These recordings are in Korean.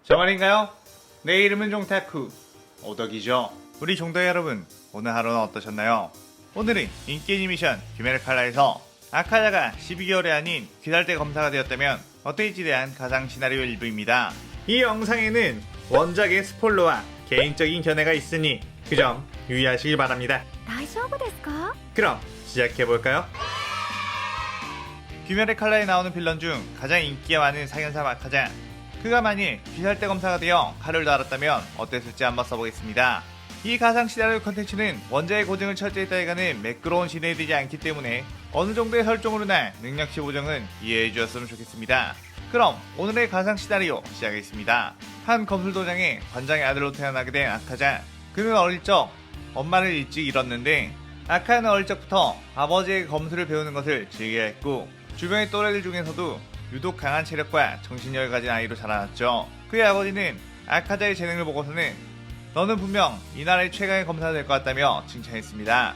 저 말인가요? 내 이름은 종타쿠 오덕이죠. 우리 종덕 여러분, 오늘 하루는 어떠셨나요? 오늘은 인기 애니메이션 귀멸의 칼라에서 아카자가 12개월이 아닌 귀살대 검사가 되었다면 어떨지에 대한 가상 시나리오 일부입니다. 이 영상에는 원작의 스포일러와 개인적인 견해가 있으니 그 점 유의하시길 바랍니다. 大丈夫ですか? 그럼 시작해볼까요? 귀멸의 칼라에 나오는 빌런 중 가장 인기가 많은 사견사 아카자. 그가 만일 귀살대 검사가 되어 칼을 달았다면 어땠을지 한번 써보겠습니다. 이 가상 시나리오 컨텐츠는 원작의 고증을 철저히 따라가는 매끄러운 진행이 않기 때문에 어느 정도의 설정으로나 능력치 보정은 이해해 주셨으면 좋겠습니다. 그럼 오늘의 가상 시나리오 시작하겠습니다. 한 검술도장의 관장의 아들로 태어나게 된 아카자. 그는 어릴 적 엄마를 일찍 잃었는데 아카는 어릴 적부터 아버지의 검술을 배우는 것을 즐겨했고 주변의 또래들 중에서도 유독 강한 체력과 정신력을 가진 아이로 자라났죠. 그의 아버지는 아카자의 재능을 보고서는 너는 분명 이 나라의 최강의 검사가 될 것 같다며 칭찬했습니다.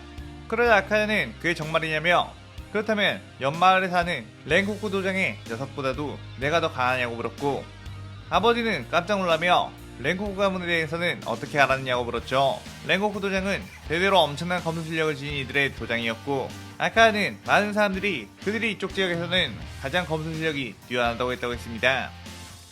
그러자 아카자는 그게 정말이냐며 그렇다면 옆마을에 사는 랭코쿠 도장의 녀석보다도 내가 더 강하냐고 물었고 아버지는 깜짝 놀라며 랭코쿠 가문에 대해서는 어떻게 알았느냐고 물었죠. 랭코쿠 도장은 대대로 엄청난 검술 실력을 지닌 이들의 도장이었고 아카는 많은 사람들이 그들이 이쪽 지역에서는 가장 검술 실력이 뛰어나다고 했다고 했습니다.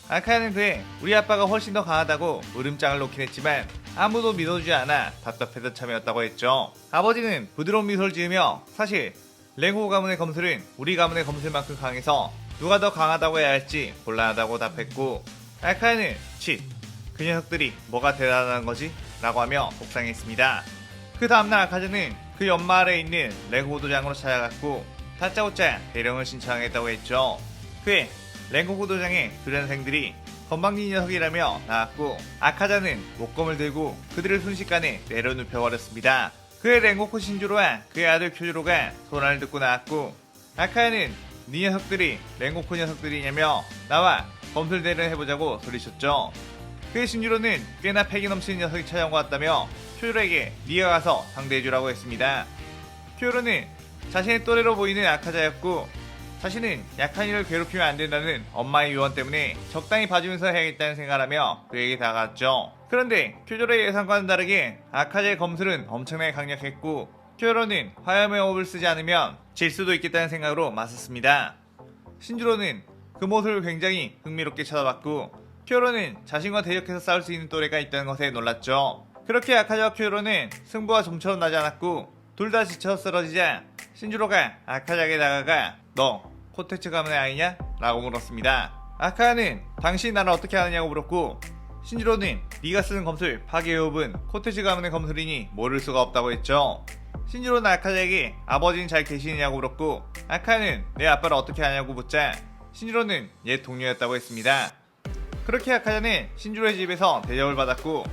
아카는 그의 우리 아빠가 훨씬 더 강하다고 울음장을 놓긴 했지만 아무도 믿어주지 않아 답답해서 참여했다고 했죠. 아버지는 부드러운 미소를 지으며 사실 랭코쿠 가문의 검술은 우리 가문의 검술만큼 강해서 누가 더 강하다고 해야 할지 곤란하다고 답했고 아카는 그 녀석들이 뭐가 대단한 거지? 라고 하며 속상했습니다. 그 다음날 아카자는 그 연마을에 있는 랭코쿠 도장으로 찾아갔고 다짜고짜 대령을 신청하겠다고 했죠. 그의 랭코쿠 도장의 교련생들이 건방진 녀석이라며 나왔고 아카자는 목검을 들고 그들을 순식간에 내려눕혀버렸습니다. 그의 랭코쿠 신주로와 그의 아들 큐주로가 소란을 듣고 나왔고 아카야는 네 녀석들이 랭코쿠 녀석들이냐며 나와 검술 대련을 해보자고 소리쳤죠. 그의 신주로는 꽤나 패기 넘치는 녀석이 찾아온 것 같다며 큐로에게 네가 가서 상대해주라고 했습니다. 큐로는 자신의 또래로 보이는 아카자였고 자신은 약한 이를 괴롭히면 안된다는 엄마의 유언 때문에 적당히 봐주면서 해야겠다는 생각을 하며 그에게 다가갔죠. 그런데 큐조로의 예상과는 다르게 아카자의 검술은 엄청나게 강력했고 큐조로는 화염의 호흡을 쓰지 않으면 질 수도 있겠다는 생각으로 맞섰습니다. 신주로는 그 모습을 굉장히 흥미롭게 쳐다봤고 큐로는 자신과 대적해서 싸울 수 있는 또래가 있다는 것에 놀랐죠. 그렇게 아카자와 큐로는 승부가 좀처럼 나지 않았고 둘 다 지쳐 쓰러지자 신주로가 아카자에게 다가가 너 코테츠 가문의 아이냐? 라고 물었습니다. 아카는 당신이 나를 어떻게 아느냐고 물었고 신주로는 네가 쓰는 검술 파괴의 호흡은 코테츠 가문의 검술이니 모를 수가 없다고 했죠. 신주로는 아카자에게 아버지는 잘 계시느냐고 물었고 아카는 내 아빠를 어떻게 아냐고 묻자 신주로는 옛 동료였다고 했습니다. 그렇게 아카자는 신주로의 집에서 대접을 받았고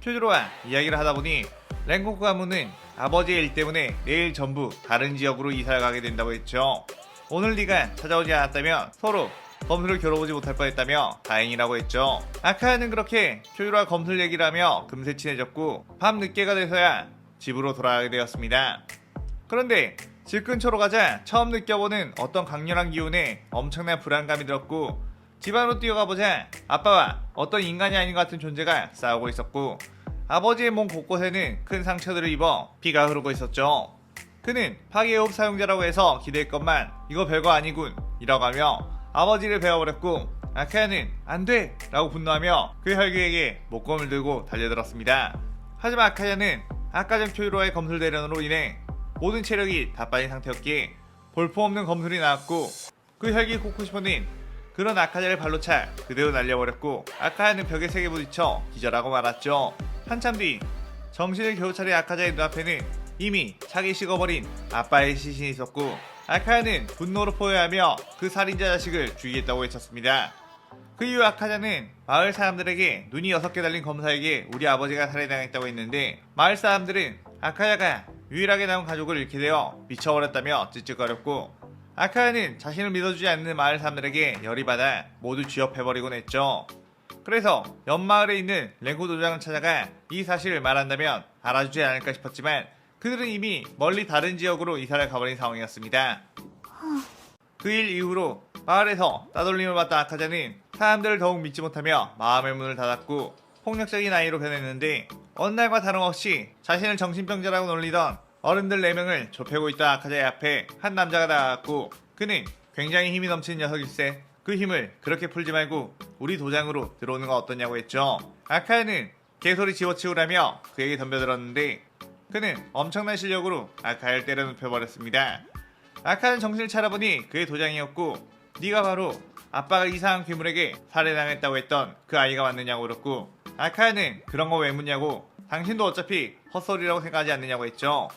큐주로와 이야기를 하다보니 랭코쿠 가문은 아버지의 일 때문에 내일 전부 다른 지역으로 이사를 가게 된다고 했죠. 오늘 네가 찾아오지 않았다면 서로 검술을 겨뤄보지 못할 뻔했다며 다행이라고 했죠. 아카야는 그렇게 큐주로와 검술 얘기를 하며 금세 친해졌고 밤 늦게가 돼서야 집으로 돌아가게 되었습니다. 그런데 집 근처로 가자 처음 느껴보는 어떤 강렬한 기운에 엄청난 불안감이 들었고 집 안으로 뛰어가보자 아빠와 어떤 인간이 아닌 것 같은 존재가 싸우고 있었고 아버지의 몸 곳곳에는 큰 상처들을 입어 피가 흐르고 있었죠. 그는 파괴호흡 사용자라고 해서 기대했건만 이거 별거 아니군 이라고 하며 아버지를 베어버렸고 아카야는 안돼! 라고 분노하며 그 혈기에게 목검을 들고 달려들었습니다. 하지만 아카야는 아까 전 큐로의 검술 대련으로 인해 모든 체력이 다 빠진 상태였기에 볼품없는 검술이 나왔고 그 혈기 코쿠시포는 그런 아카자를 발로 차 그대로 날려버렸고 아카야는 벽에 세게 부딪혀 기절하고 말았죠. 한참 뒤 정신을 겨우 차린 아카자의 눈앞에는 이미 차게 식어버린 아빠의 시신이 있었고 아카야는 분노로 포효하며 그 살인자 자식을 죽이겠다고 외쳤습니다. 그 이후 아카자는 마을 사람들에게 눈이 6개 달린 검사에게 우리 아버지가 살해당했다고 했는데 마을 사람들은 아카야가 유일하게 남은 가족을 잃게 되어 미쳐버렸다며 찌찌거렸고 아카야는 자신을 믿어주지 않는 마을 사람들에게 열이 받아 모두 취업해버리곤 했죠. 그래서 옆마을에 있는 랭코 도장을 찾아가 이 사실을 말한다면 알아주지 않을까 싶었지만 그들은 이미 멀리 다른 지역으로 이사를 가버린 상황이었습니다. 그 일 이후로 마을에서 따돌림을 받던 아카자는 사람들을 더욱 믿지 못하며 마음의 문을 닫았고 폭력적인 아이로 변했는데 어느 날과 다름없이 자신을 정신병자라고 놀리던 어른들 4명을 좁혀고 있던 아카자의 앞에 한 남자가 나왔고 그는 굉장히 힘이 넘치는 녀석일세. 그 힘을 그렇게 풀지 말고 우리 도장으로 들어오는 건 어떠냐고 했죠. 아카야는 개소리 집어치우라며 그에게 덤벼들었는데 그는 엄청난 실력으로 아카야를 때려 눕혀버렸습니다. 아카야는 정신을 차려보니 그의 도장이었고 네가 바로 아빠가 이상한 괴물에게 살해당했다고 했던 그 아이가 맞느냐고 물었고 아카야는 그런 거 왜 묻냐고 당신도 어차피 헛소리라고 생각하지 않느냐고 했죠.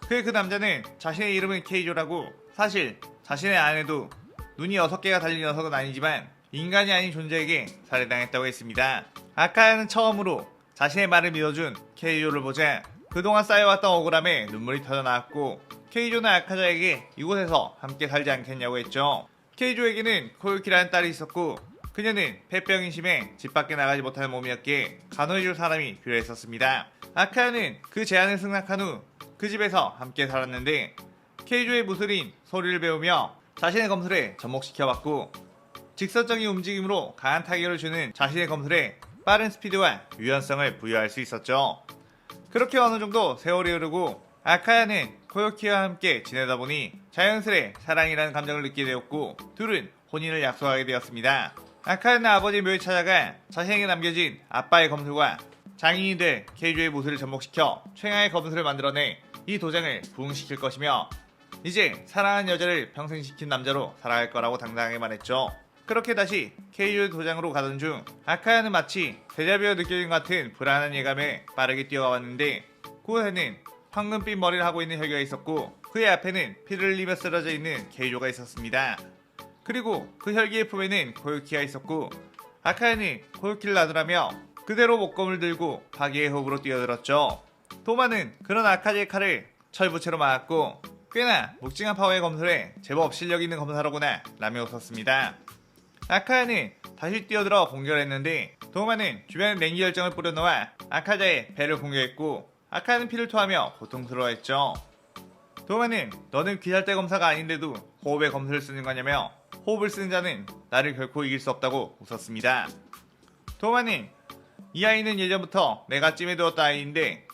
그 남자는 자신의 이름은 케이조라고 사실 자신의 아내도 눈이 6개가 달린 녀석은 아니지만 인간이 아닌 존재에게 살해당했다고 했습니다. 아카야는 처음으로 자신의 말을 믿어준 케이조를 보자 그동안 쌓여왔던 억울함에 눈물이 터져나왔고 케이조는 아카자에게 이곳에서 함께 살지 않겠냐고 했죠. 케이조에게는 코유키라는 딸이 있었고 그녀는 폐병이 심해 집 밖에 나가지 못하는 몸이었기에 간호해줄 사람이 필요했었습니다. 아카야는 그 제안을 승낙한 후 그 집에서 함께 살았는데 케이조의 무술인 소리를 배우며 자신의 검술에 접목시켜봤고 직선적인 움직임으로 강한 타격을 주는 자신의 검술에 빠른 스피드와 유연성을 부여할 수 있었죠. 그렇게 어느 정도 세월이 흐르고 아카야는 코요키와 함께 지내다 보니 자연스레 사랑이라는 감정을 느끼게 되었고 둘은 혼인을 약속하게 되었습니다. 아카야는 아버지 묘에 찾아가 자신에게 남겨진 아빠의 검술과 장인이 될 케이조의 무술을 접목시켜 최강의 검술을 만들어내 이 도장을 부흥시킬 것이며 이제 사랑하는 여자를 평생 지킨 남자로 살아갈 거라고 당당하게 말했죠. 그렇게 다시 케이조의 도장으로 가던 중 아카야는 마치 데자뷰가 느껴진 것 같은 불안한 예감에 빠르게 뛰어왔는데 그곳에는 황금빛 머리를 하고 있는 혈기가 있었고 그의 앞에는 피를 흘리며 쓰러져 있는 케이조가 있었습니다. 그리고 그 혈기의 품에는 코유키가 있었고 아카야는 코유키를 놔두라며 그대로 목검을 들고 파괴의 호흡으로 뛰어들었죠. 도마는 그런 아카자의 칼을 철부채로 막았고 꽤나 묵직한 파워의 검술에 제법 실력 있는 검사로구나 라며 웃었습니다. 아카야는 다시 뛰어들어 공격을 했는데 도마는 주변에 냉기 열정을 뿌려놓아 아카자의 배를 공격했고 아카야는 피를 토하며 고통스러워했죠. 도마는 너는 귀살대 검사가 아닌데도 호흡에 검술을 쓰는 거냐며 호흡을 쓰는 자는 나를 결코 이길 수 없다고 웃었습니다. 도마는 이 아이는 예전부터 내가 찜해두었던 아이인데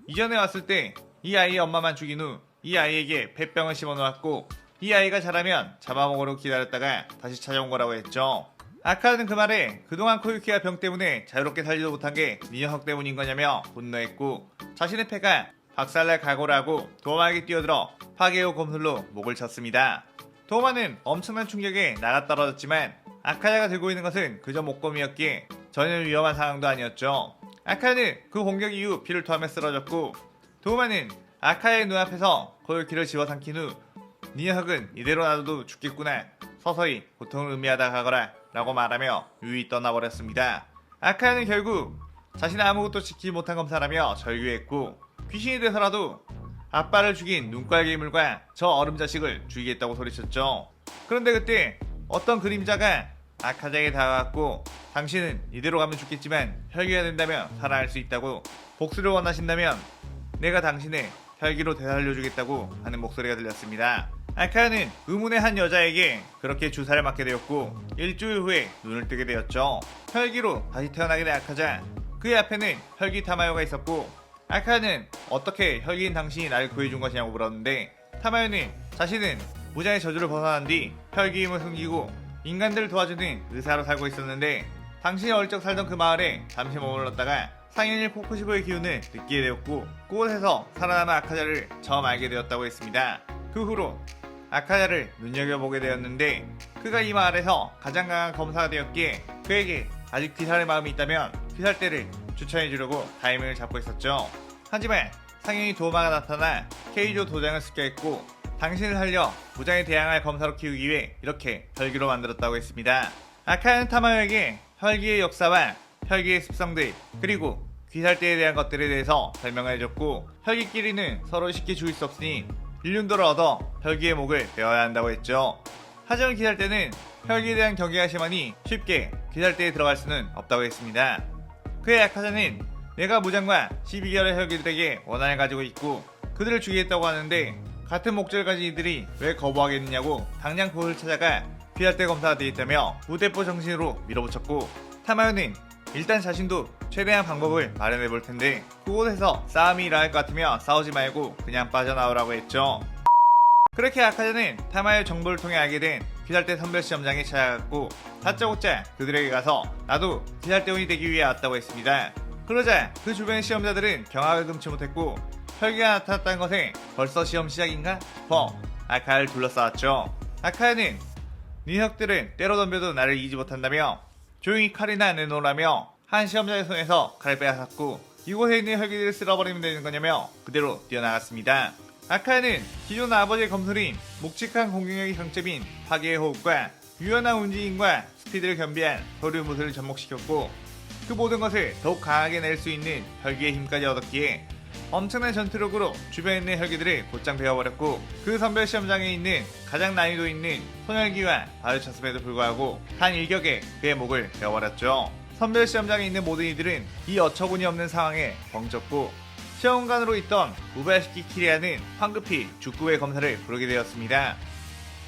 이전에 왔을 때 이 아이의 엄마만 죽인 후 이 아이에게 폐병을 심어놓았고 이 아이가 자라면 잡아먹으러 기다렸다가 다시 찾아온 거라고 했죠. 아카는 그 말에 그동안 코유키가 병 때문에 자유롭게 살지도 못한 게 네 녀석 때문인 거냐며 분노했고 자신의 패가 박살날 각오를 하고 도마에게 뛰어들어 파괴호 검술로 목을 쳤습니다. 도마는 엄청난 충격에 나가떨어졌지만 아카야가 들고 있는 것은 그저 목검이었기에 전혀 위험한 상황도 아니었죠. 아카야는 그 공격 이후 피를 토하며 쓰러졌고 도마는 아카야의 눈앞에서 코유키를 집어삼킨 후 네 녀석은 이대로 놔둬도 죽겠구나 서서히 고통을 의미하다 가거라 라고 말하며 유유히 떠나버렸습니다. 아카야는 결국 자신은 아무것도 지키지 못한 검사라며 절규했고 귀신이 돼서라도 아빠를 죽인 눈깔 괴물과 저 얼음 자식을 죽이겠다고 소리쳤죠. 그런데 그때 어떤 그림자가 아카자에게 다가왔고 당신은 이대로 가면 죽겠지만 혈기가 된다면 살아날 수 있다고 복수를 원하신다면 내가 당신의 혈기로 되살려주겠다고 하는 목소리가 들렸습니다. 아카야는 의문의 한 여자에게 그렇게 주사를 맞게 되었고 일주일 후에 눈을 뜨게 되었죠. 혈기로 다시 태어나게 된 아카자 그의 앞에는 혈기 타마요가 있었고 아카야는 어떻게 혈기인 당신이 나를 구해준 것이냐고 물었는데 타마요는 자신은 무장의 저주를 벗어난 뒤 혈기 힘을 숨기고 인간들을 도와주는 의사로 살고 있었는데 당신이 어릴 적 살던 그 마을에 잠시 머물렀다가 상현일 코쿠시보의 기운을 느끼게 되었고 그곳에서 살아남은 아카자를 처음 알게 되었다고 했습니다. 그 후로 아카자를 눈여겨보게 되었는데 그가 이 마을에서 가장 강한 검사가 되었기에 그에게 아직 귀살의 마음이 있다면 귀살대를 추천해주려고 타이밍을 잡고 있었죠. 하지만 상현이 도마가 나타나 케이조 도장을 습격했고 당신을 살려 무장에 대항할 검사로 키우기 위해 이렇게 혈기로 만들었다고 했습니다. 아카야는 타마요에게 혈기의 역사와 혈기의 습성들 그리고 귀살대에 대한 것들에 대해서 설명을 해줬고 혈기끼리는 서로 쉽게 죽일 수 없으니 일륜도를 얻어 혈기의 목을 베어야 한다고 했죠. 하지만 귀살대는 혈기에 대한 경계가 심하니 쉽게 귀살대에 들어갈 수는 없다고 했습니다. 그의 아카자는 내가 무장과 12개월의 혈기들에게 원한을 가지고 있고 그들을 죽이겠다고 하는데 같은 목적을 가진 이들이 왜 거부하겠느냐고 당장 그곳을 찾아가 귀할 때 검사가 되겠다며 무대포 정신으로 밀어붙였고, 타마요는 일단 자신도 최대한 방법을 마련해 볼 텐데 그곳에서 싸움이 일어날 것 같으면 싸우지 말고 그냥 빠져나오라고 했죠. 그렇게 아카자는 타마의 정보를 통해 알게 된 귀살대 선별 시험장에 찾아갔고 다짜고짜 그들에게 가서 나도 귀살대원이 되기 위해 왔다고 했습니다. 그러자 그 주변의 시험자들은 경악을 금치 못했고 혈기가 나타났다는 것에 벌써 시험 시작인가 싶어 아카야를 둘러싸았죠. 아카야는 네 혁들은 때로 덤벼도 나를 이기지 못한다며 조용히 칼이나 내놓으라며 한 시험자의 손에서 칼을 빼앗았고 이곳에 있는 혈기들을 쓸어버리면 되는 거냐며 그대로 뛰어나갔습니다. 아카야는 기존 아버지의 검술인 묵직한 공격력이 강점인 파괴의 호흡과 유연한 움직임과 스피드를 겸비한 소류 무술을 접목시켰고 그 모든 것을 더욱 강하게 낼 수 있는 혈기의 힘까지 얻었기에 엄청난 전투력으로 주변에 있는 혈기들을 곧장 베어버렸고 그 선별 시험장에 있는 가장 난이도 있는 손혈기와 마주쳤음에도 불구하고 단 일격에 그의 목을 베어버렸죠. 선별 시험장에 있는 모든 이들은 이 어처구니 없는 상황에 벙쪘고 시험관으로 있던 우바야시키 키리아는 황급히 죽구의 검사를 부르게 되었습니다.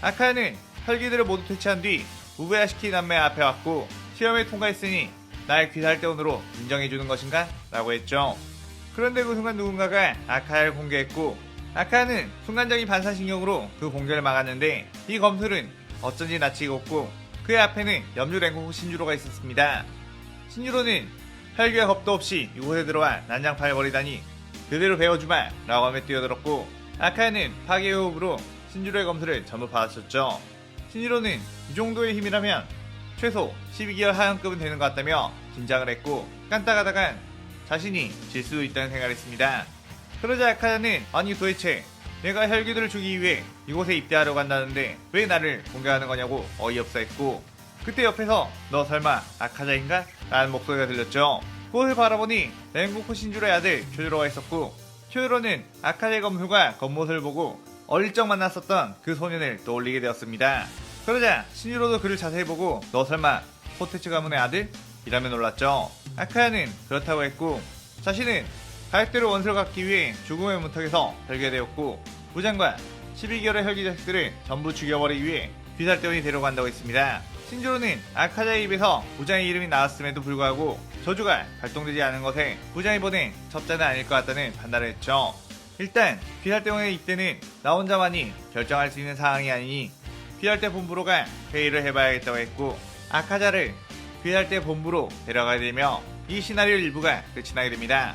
아카야는 혈기들을 모두 퇴치한 뒤 우바야시키 남매 앞에 왔고 시험에 통과했으니 날 귀살대원으로 인정해주는 것인가? 라고 했죠. 그런데 그 순간 누군가가 아카야를 공개했고 아카야는 순간적인 반사신경으로 그 공개를 막았는데 이 검술은 어쩐지 낯이 익었고 그의 앞에는 염주 랭고쿠 신주로가 있었습니다. 신주로는 혈기와 겁도 없이 이곳에 들어와 난장판을 벌이다니 그대로 배워주마 라고 하며 뛰어들었고 아카야는 파괴의 호흡으로 신주로의 검술을 전부 받아쳤죠. 신주로는 이 정도의 힘이라면 최소 12개월 하연급은 되는 것 같다며 긴장을 했고 깐딱하다간 자신이 질 수도 있다는 생각을 했습니다. 그러자 아카야는 아니 도대체 내가 혈기들을 주기 위해 이곳에 입대하려고 한다는데 왜 나를 공격하는 거냐고 어이없어 했고 그때 옆에서 너 설마 아카자인가? 라는 목소리가 들렸죠. 그곳을 바라보니 랭고쿠 신주로의 아들 쿄요로가 있었고 쿄요로는 아카자의 검술과 겉모습을 보고 어릴 적 만났었던 그 소년을 떠올리게 되었습니다. 그러자 신주로도 그를 자세히 보고 너 설마 호테츠 가문의 아들? 이라며 놀랐죠. 아카야는 그렇다고 했고 자신은 가역대로 원수를 갚기 위해 죽음의 문턱에서 별개되었고 무장과 12개월의 혈기 자식들을 전부 죽여버리기 위해 귀살대원이 데려간다고 했습니다. 신주로는 아카자의 입에서 무장의 이름이 나왔음에도 불구하고 저주가 발동되지 않은 것에 무장이 보낸 첩자는 아닐 것 같다는 판단을 했죠. 일단 귀살대원의 입대는 나 혼자만이 결정할 수 있는 사항이 아니니 귀살대 본부로가 회의를 해봐야겠다고 했고 아카자를 귀살대 본부로 데려가게 되며 이 시나리오 일부가 끝이 나게 됩니다.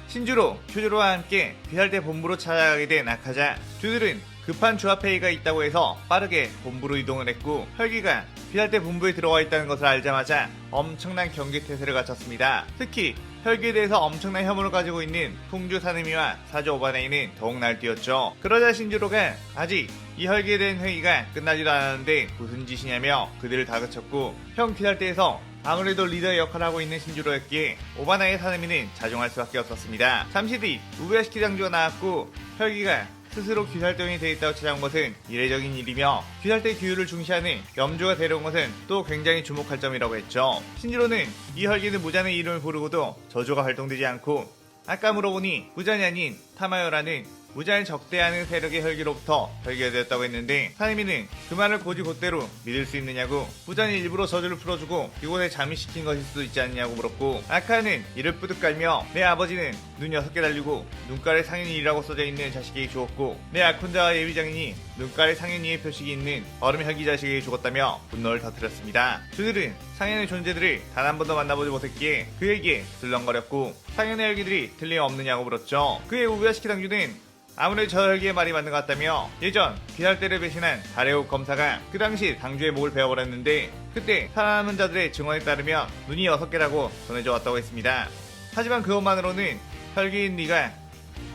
신주로, 쿄조로와 함께 귀살대 본부로 찾아가게 된 아카자 두들은 급한 조합회의가 있다고 해서 빠르게 본부로 이동을 했고 혈기가 귀살대 본부에 들어와 있다는 것을 알자마자 엄청난 경계태세를 갖췄습니다. 특히 혈기에 대해서 엄청난 혐오를 가지고 있는 풍주 사느미와 사조 오바네이는 더욱 날뛰었죠. 그러자 신주로가 아직 이 혈기에 대한 회의가 끝나지도 않았는데 무슨 짓이냐며 그들을 다그쳤고 형 귀살대에서 아무래도 리더의 역할을 하고 있는 신주로였기에 오바나의 사느미는 자중할 수밖에 없었습니다. 잠시 뒤 우베야시키 장주가 나왔고 혈기가 스스로 귀살대원이 되겠다고 찾아온 것은 이례적인 일이며 귀살대 규율을 중시하는 염주가 데려온 것은 또 굉장히 주목할 점이라고 했죠. 신주로는 이 혈기는 무잔의 이름을 부르고도 저주가 활동되지 않고 아까 물어보니 무잔이 아닌 타마요라는 무잔을 적대하는 세력의 혈기로부터 발견되었다고 했는데 사느미는 그 말을 곧이곧대로 믿을 수 있느냐고 무잔이 일부러 저주를 풀어주고 이곳에 잠입시킨 것일 수도 있지 않느냐고 물었고 아카야는 이를 뿌듯 깔며 내 아버지는 눈 6개 달리고 눈깔에 상현이라고 써져 있는 자식에게 주었고 내 아콘자와 예비장인이 눈깔에 상현이의 표식이 있는 얼음 혈기 자식에게 죽었다며 분노를 터뜨렸습니다. 그들은 상현의 존재들을 단 한 번도 만나보지 못했기에 그에게 들렁거렸고 상현의 혈기들이 틀림없느냐고 물었죠. 그의 우베야시키 당주는 아무래도 저 혈기의 말이 맞는 것 같다며 예전 귀살대를 배신한 다레옥 검사가 그 당시 당주의 목을 베어버렸는데 그때 살아남은 자들의 증언에 따르면 눈이 6개라고 전해져 왔다고 했습니다. 하지만 그것만으로는 혈기인 네가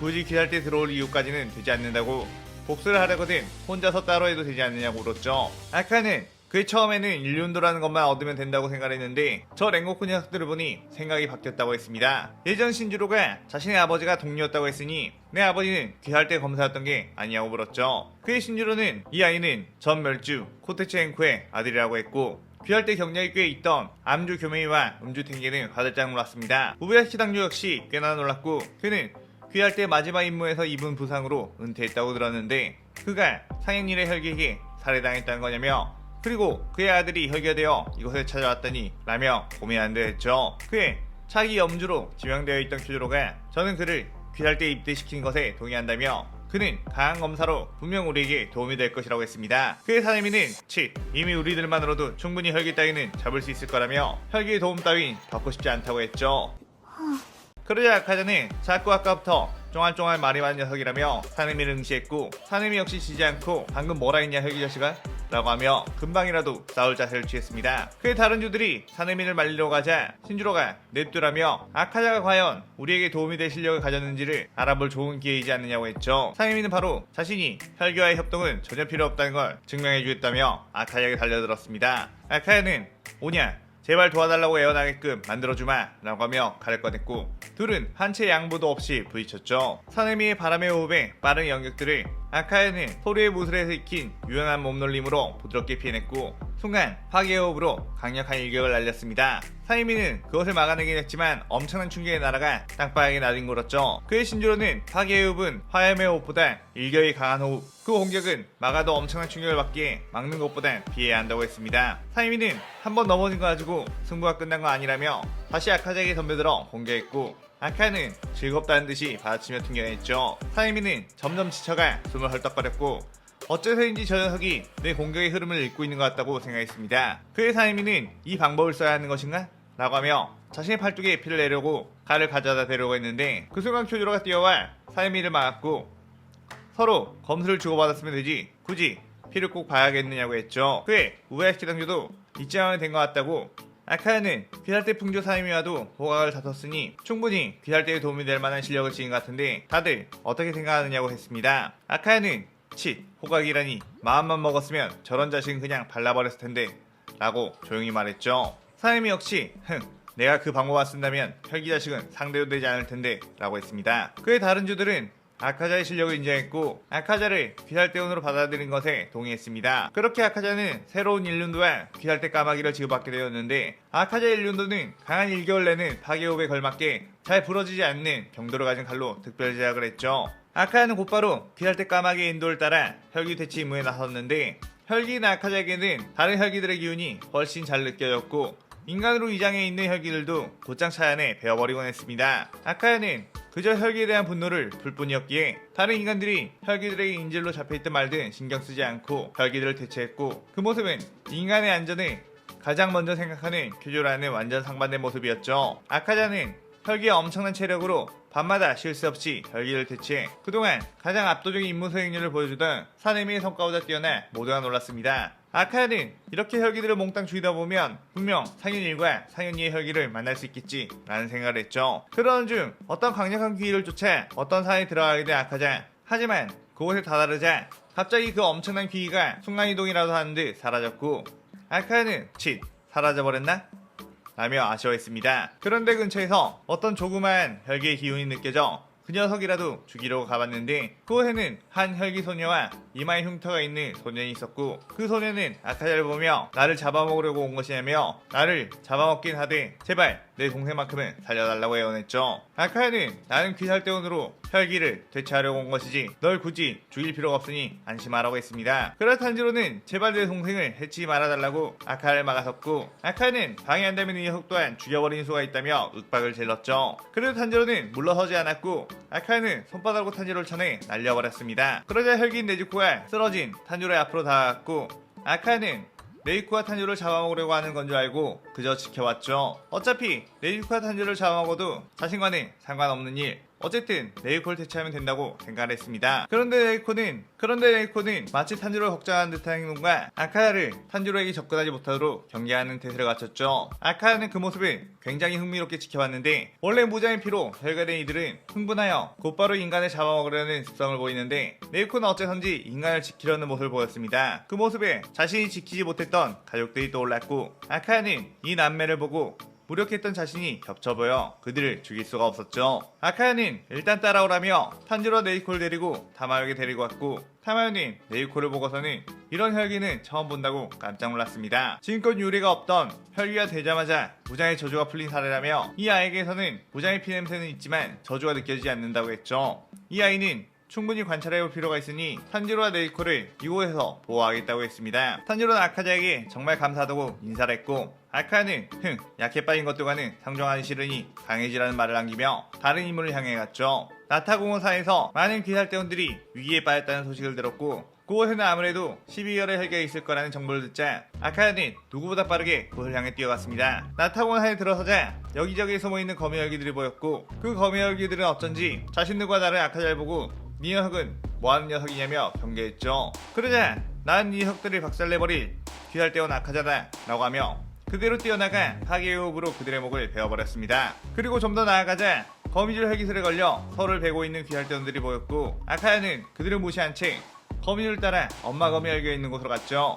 굳이 귀살대 들어올 이유까지는 되지 않는다고 복수를 하려거든 혼자서 따로 해도 되지 않느냐고 물었죠. 아카는 그 처음에는 일륜도라는 것만 얻으면 된다고 생각했는데 저 랭고쿠 녀석들을 보니 생각이 바뀌었다고 했습니다. 예전 신주로가 자신의 아버지가 동료였다고 했으니 내 아버지는 귀살대 검사였던 게 아니냐고 물었죠. 그의 신주로는 이 아이는 전 멸주 코테츠 앵쿠의 아들이라고 했고 귀살대 경력이 꽤 있던 암주 교메이와 음주 탱게는 화들짝 놀랐습니다. 우베야시키 당주 역시 꽤나 놀랐고 그는 귀살대 마지막 임무에서 입은 부상으로 은퇴했다고 들었는데 그가 상현일의 혈기에게 살해당했다는 거냐며 그리고 그의 아들이 혈기가 되어 이곳에 찾아왔다니 라며 고민한다 했죠. 그의 차기 염주로 지명되어 있던 큐조로가 저는 그를 귀살대에 입대시킨 것에 동의한다며 그는 강한 검사로 분명 우리에게 도움이 될 것이라고 했습니다. 그의 사내미는 이미 우리들만으로도 충분히 혈기 따위는 잡을 수 있을 거라며 혈기의 도움 따윈 받고 싶지 않다고 했죠. 그러자 아카자는 자꾸 아까부터 쫑알쫑알 말이 많은 녀석이라며 사내미를 응시했고 사내미 역시 지지 않고 방금 뭐라 했냐 혈기 자식아? 라고 하며 금방이라도 싸울 자세를 취했습니다. 그의 다른 주들이 사내미를 말리러 가자 신주로가 냅두라며 아카자가 과연 우리에게 도움이 될 실력을 가졌는지를 알아볼 좋은 기회이지 않느냐고 했죠. 사내미는 바로 자신이 혈기와의 협동은 전혀 필요 없다는 걸 증명해주겠다며 아카자에게 달려들었습니다. 아카자는 오냐 제발 도와달라고 애원하게끔 만들어주마 라고 하며 칼을 꺼냈고 둘은 한 채 양보도 없이 부딪혔죠. 사내미의 바람의 호흡에 빠른 연격들을 아카야는 소리의 무술에서 익힌 유연한 몸놀림으로 부드럽게 피해냈고 순간 파괴의 호흡으로 강력한 일격을 날렸습니다. 사내미는 그것을 막아내긴 했지만 엄청난 충격의 나라가 땅바닥에 나뒹굴었죠. 그의 신주로는 파괴의 호흡은 화염의 호흡보다 일격이 강한 호흡 그 공격은 막아도 엄청난 충격을 받기에 막는 것보단 피해야 한다고 했습니다. 사내미는 한 번 넘어진 거 가지고 승부가 끝난 거 아니라며 다시 아카자에게 덤벼들어 공격했고 아카는 즐겁다는 듯이 받아치며 튕겨냈죠. 사내미는 점점 지쳐가 숨을 헐떡거렸고 어째서인지 저 녀석이 내 공격의 흐름을 읽고 있는 것 같다고 생각했습니다. 그의 사내미는 이 방법을 써야 하는 것인가? 라고 하며 자신의 팔뚝에 피를 내려고 칼을 가져다 대려고 했는데 그 순간 큐조로가 뛰어와 사내미를 막았고 서로 검수를 주고받았으면 되지 굳이 피를 꼭 봐야겠느냐고 했죠. 그의 우에야시키 당조도 입장이 된 것 같다고 아카야는 귀살대 풍조 사내미와도 호각을 다퉜으니 충분히 귀살대에 도움이 될 만한 실력을 지닌 것 같은데 다들 어떻게 생각하느냐고 했습니다. 아카야는 호각이라니 마음만 먹었으면 저런 자식은 그냥 발라버렸을 텐데 라고 조용히 말했죠. 사내미 역시 내가 그 방법만 쓴다면 혈기 자식은 상대도 되지 않을 텐데 라고 했습니다. 그의 다른 주들은 아카자의 실력을 인정했고 아카자를 귀살대원으로 받아들인 것에 동의했습니다. 그렇게 아카자는 새로운 일륜도와 귀살대 까마귀를 지급받게 되었는데 아카자의 일륜도는 강한 일격을 내는 파괴호흡에 걸맞게 잘 부러지지 않는 경도를 가진 칼로 특별 제작을 했죠. 아카야는 곧바로 귀살대 까마귀의 인도를 따라 혈기 대치 임무에 나섰는데 혈기나 아카자에게는 다른 혈기들의 기운이 훨씬 잘 느껴졌고 인간으로 위장해 있는 혈기들도 곧장 차안에 베어버리곤 했습니다. 아카야는 그저 혈기에 대한 분노를 풀 뿐이었기에 다른 인간들이 혈기들에게 인질로 잡혀있든 말든 신경 쓰지 않고 혈기들을 대체했고 그 모습은 인간의 안전을 가장 먼저 생각하는 큐조라는 완전 상반된 모습이었죠. 아카자는 혈기의 엄청난 체력으로 밤마다 쉴 새 없이 혈기를 대체해 그동안 가장 압도적인 임무 수행률을 보여주던 사내미의 성과보다 뛰어나 모두가 놀랐습니다. 아카야는 이렇게 혈기들을 몽땅 죽이다 보면 분명 상현일과 상현이의 혈기를 만날 수 있겠지 라는 생각을 했죠. 그러는 중 어떤 강력한 기회를 쫓아 어떤 산에 들어가게 된 아카자. 하지만 그곳에 다다르자 갑자기 그 엄청난 기회가 순간이동이라도 하는 듯 사라졌고 아카야는 사라져버렸나? 라며 아쉬워했습니다. 그런데 근처에서 어떤 조그만 혈기의 기운이 느껴져 그 녀석이라도 죽이려고 가봤는데 그곳에는 한 혈기 소녀와 이마에 흉터가 있는 소년이 있었고 그 소년은 아카자를 보며 나를 잡아먹으려고 온 것이냐며 나를 잡아먹긴 하되 제발 내 동생만큼은 살려달라고 애원했죠. 아카야는 나는 귀살대원으로 혈기를 되찾으려고 온 것이지 널 굳이 죽일 필요가 없으니 안심하라고 했습니다. 그러나 탄지로는 제발 내 동생을 해치지 말아달라고 아카야를 막아섰고 아카야는 방해한다면 이 녀석 또한 죽여버리는 수가 있다며 윽박을 질렀죠. 그래도 탄지로는 물러서지 않았고 아카야는 손바닥으로 탄지로를 쳐내 날려버렸습니다. 그러자 혈기인 네즈코가 쓰러진 탄지로의 앞으로 다가갔고 아카야는 네이코가 탄지로를 잡아먹으려고 하는 건 줄 알고 그저 지켜왔죠. 어차피 네이코가 탄지로를 잡아먹어도 자신과는 상관없는 일 어쨌든 네이코를 대체하면 된다고 생각을 했습니다. 그런데 네이코는 마치 탄지로를 걱정하는 듯한 행동과 아카야를 탄지로에게 접근하지 못하도록 경계하는 태세를 갖췄죠. 아카야는 그 모습을 굉장히 흥미롭게 지켜봤는데 원래 무장의 피로 혈가된 이들은 흥분하여 곧바로 인간을 잡아먹으려는 습성을 보이는데 네이코는 어째선지 인간을 지키려는 모습을 보였습니다. 그 모습에 자신이 지키지 못했던 가족들이 떠올랐고 아카야는 이 남매를 보고 무력했던 자신이 겹쳐 보여 그들을 죽일 수가 없었죠. 아카야는 일단 따라오라며 탄지로와 네이코를 데리고 타마요에게 데리고 왔고 타마요는 네이코를 보고서는 이런 혈기는 처음 본다고 깜짝 놀랐습니다. 지금껏 유래가 없던 혈기가 되자마자 무장의 저주가 풀린 사례라며 이 아이에게서는 무장의 피냄새는 있지만 저주가 느껴지지 않는다고 했죠. 이 아이는 충분히 관찰해볼 필요가 있으니 탄지로와 네이코를 이곳에서 보호하겠다고 했습니다. 탄지로는 아카자에게 정말 감사하다고 인사를 했고, 아카야는 약해 빠진 것들과는 상종하기 싫으니 강해지라는 말을 남기며 다른 인물을 향해 갔죠. 나타공원사에서 많은 귀살대원들이 위기에 빠졌다는 소식을 들었고, 그곳에는 아무래도 12월의 혈기가 있을 거라는 정보를 듣자 아카야는 누구보다 빠르게 그곳을 향해 뛰어갔습니다. 나타공원사에 들어서자 여기저기에 숨어있는 거미혈기들이 보였고, 그 거미혈기들은 어쩐지 자신들과 다른 아카자를 보고 이 녀석은 뭐하는 녀석이냐며 경계했죠. 그러자 난 이 녀석들을 박살내버릴 귀살대원 아카자다 라고 하며 그대로 뛰어나가 파괴의 호흡으로 그들의 목을 베어버렸습니다. 그리고 좀 더 나아가자 거미줄 혈기술에 걸려 서로를 베고 있는 귀살대원들이 보였고, 아카야는 그들을 무시한 채 거미줄 따라 엄마 거미 혈기가 있는 곳으로 갔죠.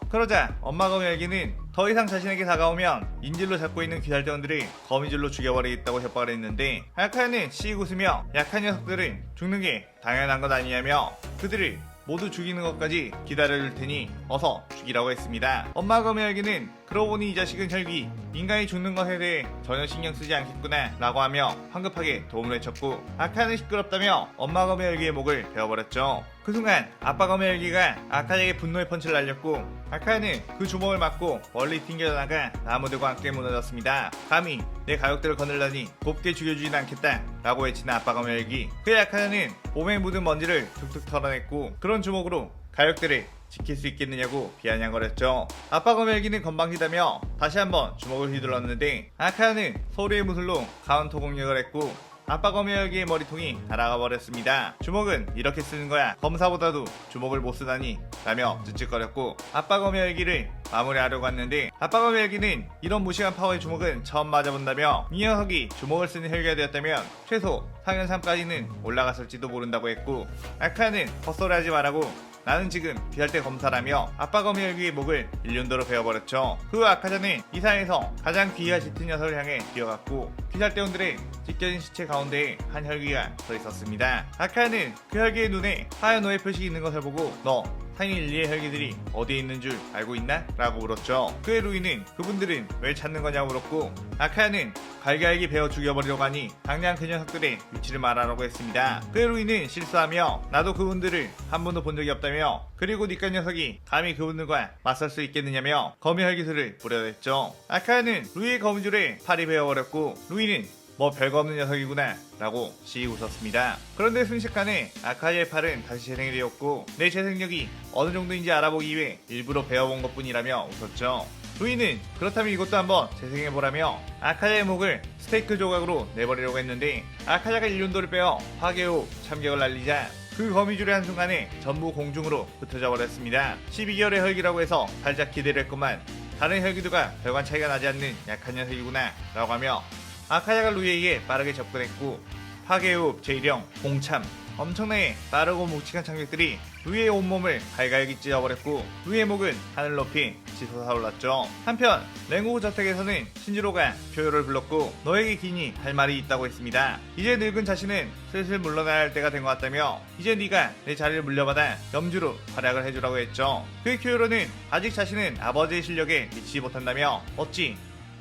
그러자 엄마 거미 혈기는 더 이상 자신에게 다가오면 인질로 잡고 있는 귀살대원들을 거미줄로 죽여버리겠다고 협박을 했는데, 아카야는 씩 웃으며 약한 녀석들은 죽는 게 당연한 것 아니냐며 그들을 모두 죽이는 것까지 기다려줄 테니 어서 죽이라고 했습니다. 엄마 거미 혈기는 그러고 보니 이 자식은 혈기, 인간이 죽는 것에 대해 전혀 신경 쓰지 않겠구나 라고 하며 황급하게 도움을 외쳤고, 아카야는 시끄럽다며 엄마 거미 혈기의 목을 베어버렸죠. 그 순간 아빠 거미 혈기가 아카야에게 분노의 펀치를 날렸고, 아카야는 그 주먹을 맞고 멀리 튕겨나가 나무들과 함께 무너졌습니다. 감히 내 가족들을 거늘다니 곱게 죽여주진 않겠다 라고 외치는 아빠 거미 혈기. 그의 아카야는 몸에 묻은 먼지를 툭툭 털어냈고, 그런 주먹으로 가족들을 지킬 수 있겠느냐고 비아냥거렸죠. 아빠 거미 혈기는 건방지다며 다시 한번 주먹을 휘둘렀는데, 아카야는 소리의 무술로 카운터 공격을 했고 아빠 거미 혈기의 머리통이 날아가 버렸습니다. 주먹은 이렇게 쓰는 거야, 검사보다도 주먹을 못 쓰다니 라며 쯧쯧거렸고 아빠 거미 혈기를 마무리하려고 했는데, 아빠 거미 혈기는 이런 무시한 파워의 주먹은 처음 맞아본다며 이 녀석이 주먹을 쓰는 혈기가 되었다면 최소 상현 3까지는 올라갔을지도 모른다고 했고, 아카야는 헛소리하지 말라고 나는 지금 귀살대 검사라며 아빠 거미 혈기의 목을 일륜도로 베어버렸죠. 그 후 아카자는 이 사회에서 가장 귀가 짙은 녀석을 향해 뛰어갔고, 귀살대원들의 찢겨진 시체 가운데에 한 혈기가 서 있었습니다. 아카야는 그 혈기의 눈에 하얀 오해 표식이 있는 것을 보고 너 상인 일리의 혈기들이 어디에 있는 줄 알고 있나? 라고 물었죠. 그의 루이는 그분들은 왜 찾는 거냐고 물었고, 아카야는 갈갈기 베어 죽여버리려고 하니 당장 그 녀석들의 위치를 말하라고 했습니다. 그의 루이는 실수하며 나도 그분들을 한 번도 본 적이 없다며, 그리고 니까 녀석이 감히 그분들과 맞설 수 있겠느냐며 거미 혈기술을 부려댔죠. 아카야는 루이의 거미줄에 팔이 베어버렸고, 루이는 뭐 별거 없는 녀석이구나 라고 씩 웃었습니다. 그런데 순식간에 아카야의 팔은 다시 재생이 되었고, 내 재생력이 어느 정도인지 알아보기 위해 일부러 배워본 것 뿐이라며 웃었죠. 루이는 그렇다면 이것도 한번 재생해보라며 아카야의 목을 스테이크 조각으로 내버리려고 했는데, 아카야가 일륜도를 빼어 파괴호 참격을 날리자 그 거미줄의 한순간에 전부 공중으로 흩어져 버렸습니다. 12개월의 혈기라고 해서 살짝 기대를 했구만. 다른 혈기들과 별반 차이가 나지 않는 약한 녀석이구나 라고 하며 아카야가 루이에게 빠르게 접근했고, 파괴호흡, 제1형, 공참, 엄청나게 빠르고 묵직한 창격들이 루이의 온몸을 갈갈기 찢어버렸고, 루이의 목은 하늘 높이 치솟아올랐죠. 한편 랭고구 저택에서는 신지로가 표요를 불렀고 너에게 기니 할 말이 있다고 했습니다. 이제 늙은 자신은 슬슬 물러나야 할 때가 된 것 같다며 이제 네가 내 자리를 물려받아 염주로 활약을 해주라고 했죠. 그의 표요로는 아직 자신은 아버지의 실력에 미치지 못한다며 어찌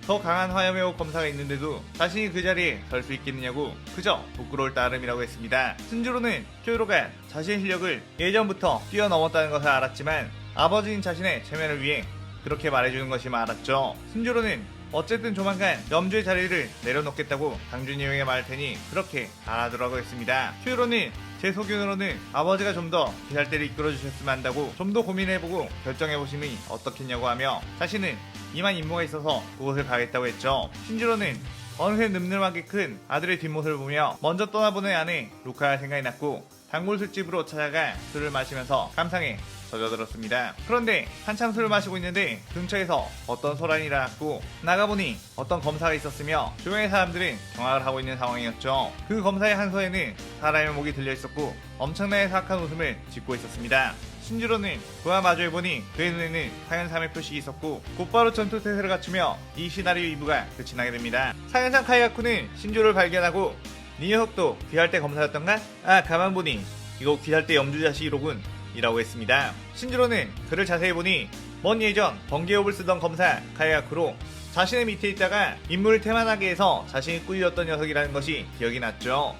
더 강한 화염의 검사가 있는데도 자신이 그 자리에 설 수 있겠느냐고 그저 부끄러울 따름이라고 했습니다. 신지로는 쿄요로가 자신의 실력을 예전부터 뛰어넘었다는 것을 알았지만 아버지인 자신의 체면을 위해 그렇게 말해주는 것이만 알았죠. 신지로는 어쨌든 조만간 염주의 자리를 내려놓겠다고 당준이 형에게 말할 테니 그렇게 알아두라고 했습니다. 쿄요로는 제 소견으로는 아버지가 좀 더 귀살대를 이끌어주셨으면 한다고 좀 더 고민해보고 결정해보시면 어떻겠냐고 하며 자신은 이만 임무가 있어서 그곳을 가겠다고 했죠. 신지로는 어느새 늠름하게 큰 아들의 뒷모습을 보며 먼저 떠나보낸 아내 루카가 생각이 났고 단골 술집으로 찾아가 술을 마시면서 감상에 젖어들었습니다. 그런데 한참 술을 마시고 있는데 근처에서 어떤 소란이 일어났고 나가보니 어떤 검사가 있었으며 주변의 사람들은 경악을 하고 있는 상황이었죠. 그 검사의 한 손에는 사람의 목이 들려있었고 엄청나게 사악한 웃음을 짓고 있었습니다. 신지로는 그와 마주해보니 그의 눈에는 사연삼의 표식이 있었고 곧바로 전투태세를 갖추며 이 시나리오 2부가 끝이 나게 됩니다. 사연삼 카이가쿠는 신조를 발견하고 네 녀석도 귀할 때 검사였던가? 아 가만 보니 이거 귀할 때 염주 자식이로군 이라고 했습니다. 신지로는 그를 자세히 보니 먼 예전 번개호흡을 쓰던 검사 카이가쿠로 자신의 밑에 있다가 임무를 태만하게 해서 자신이 꾸짖었던 녀석이라는 것이 기억이 났죠.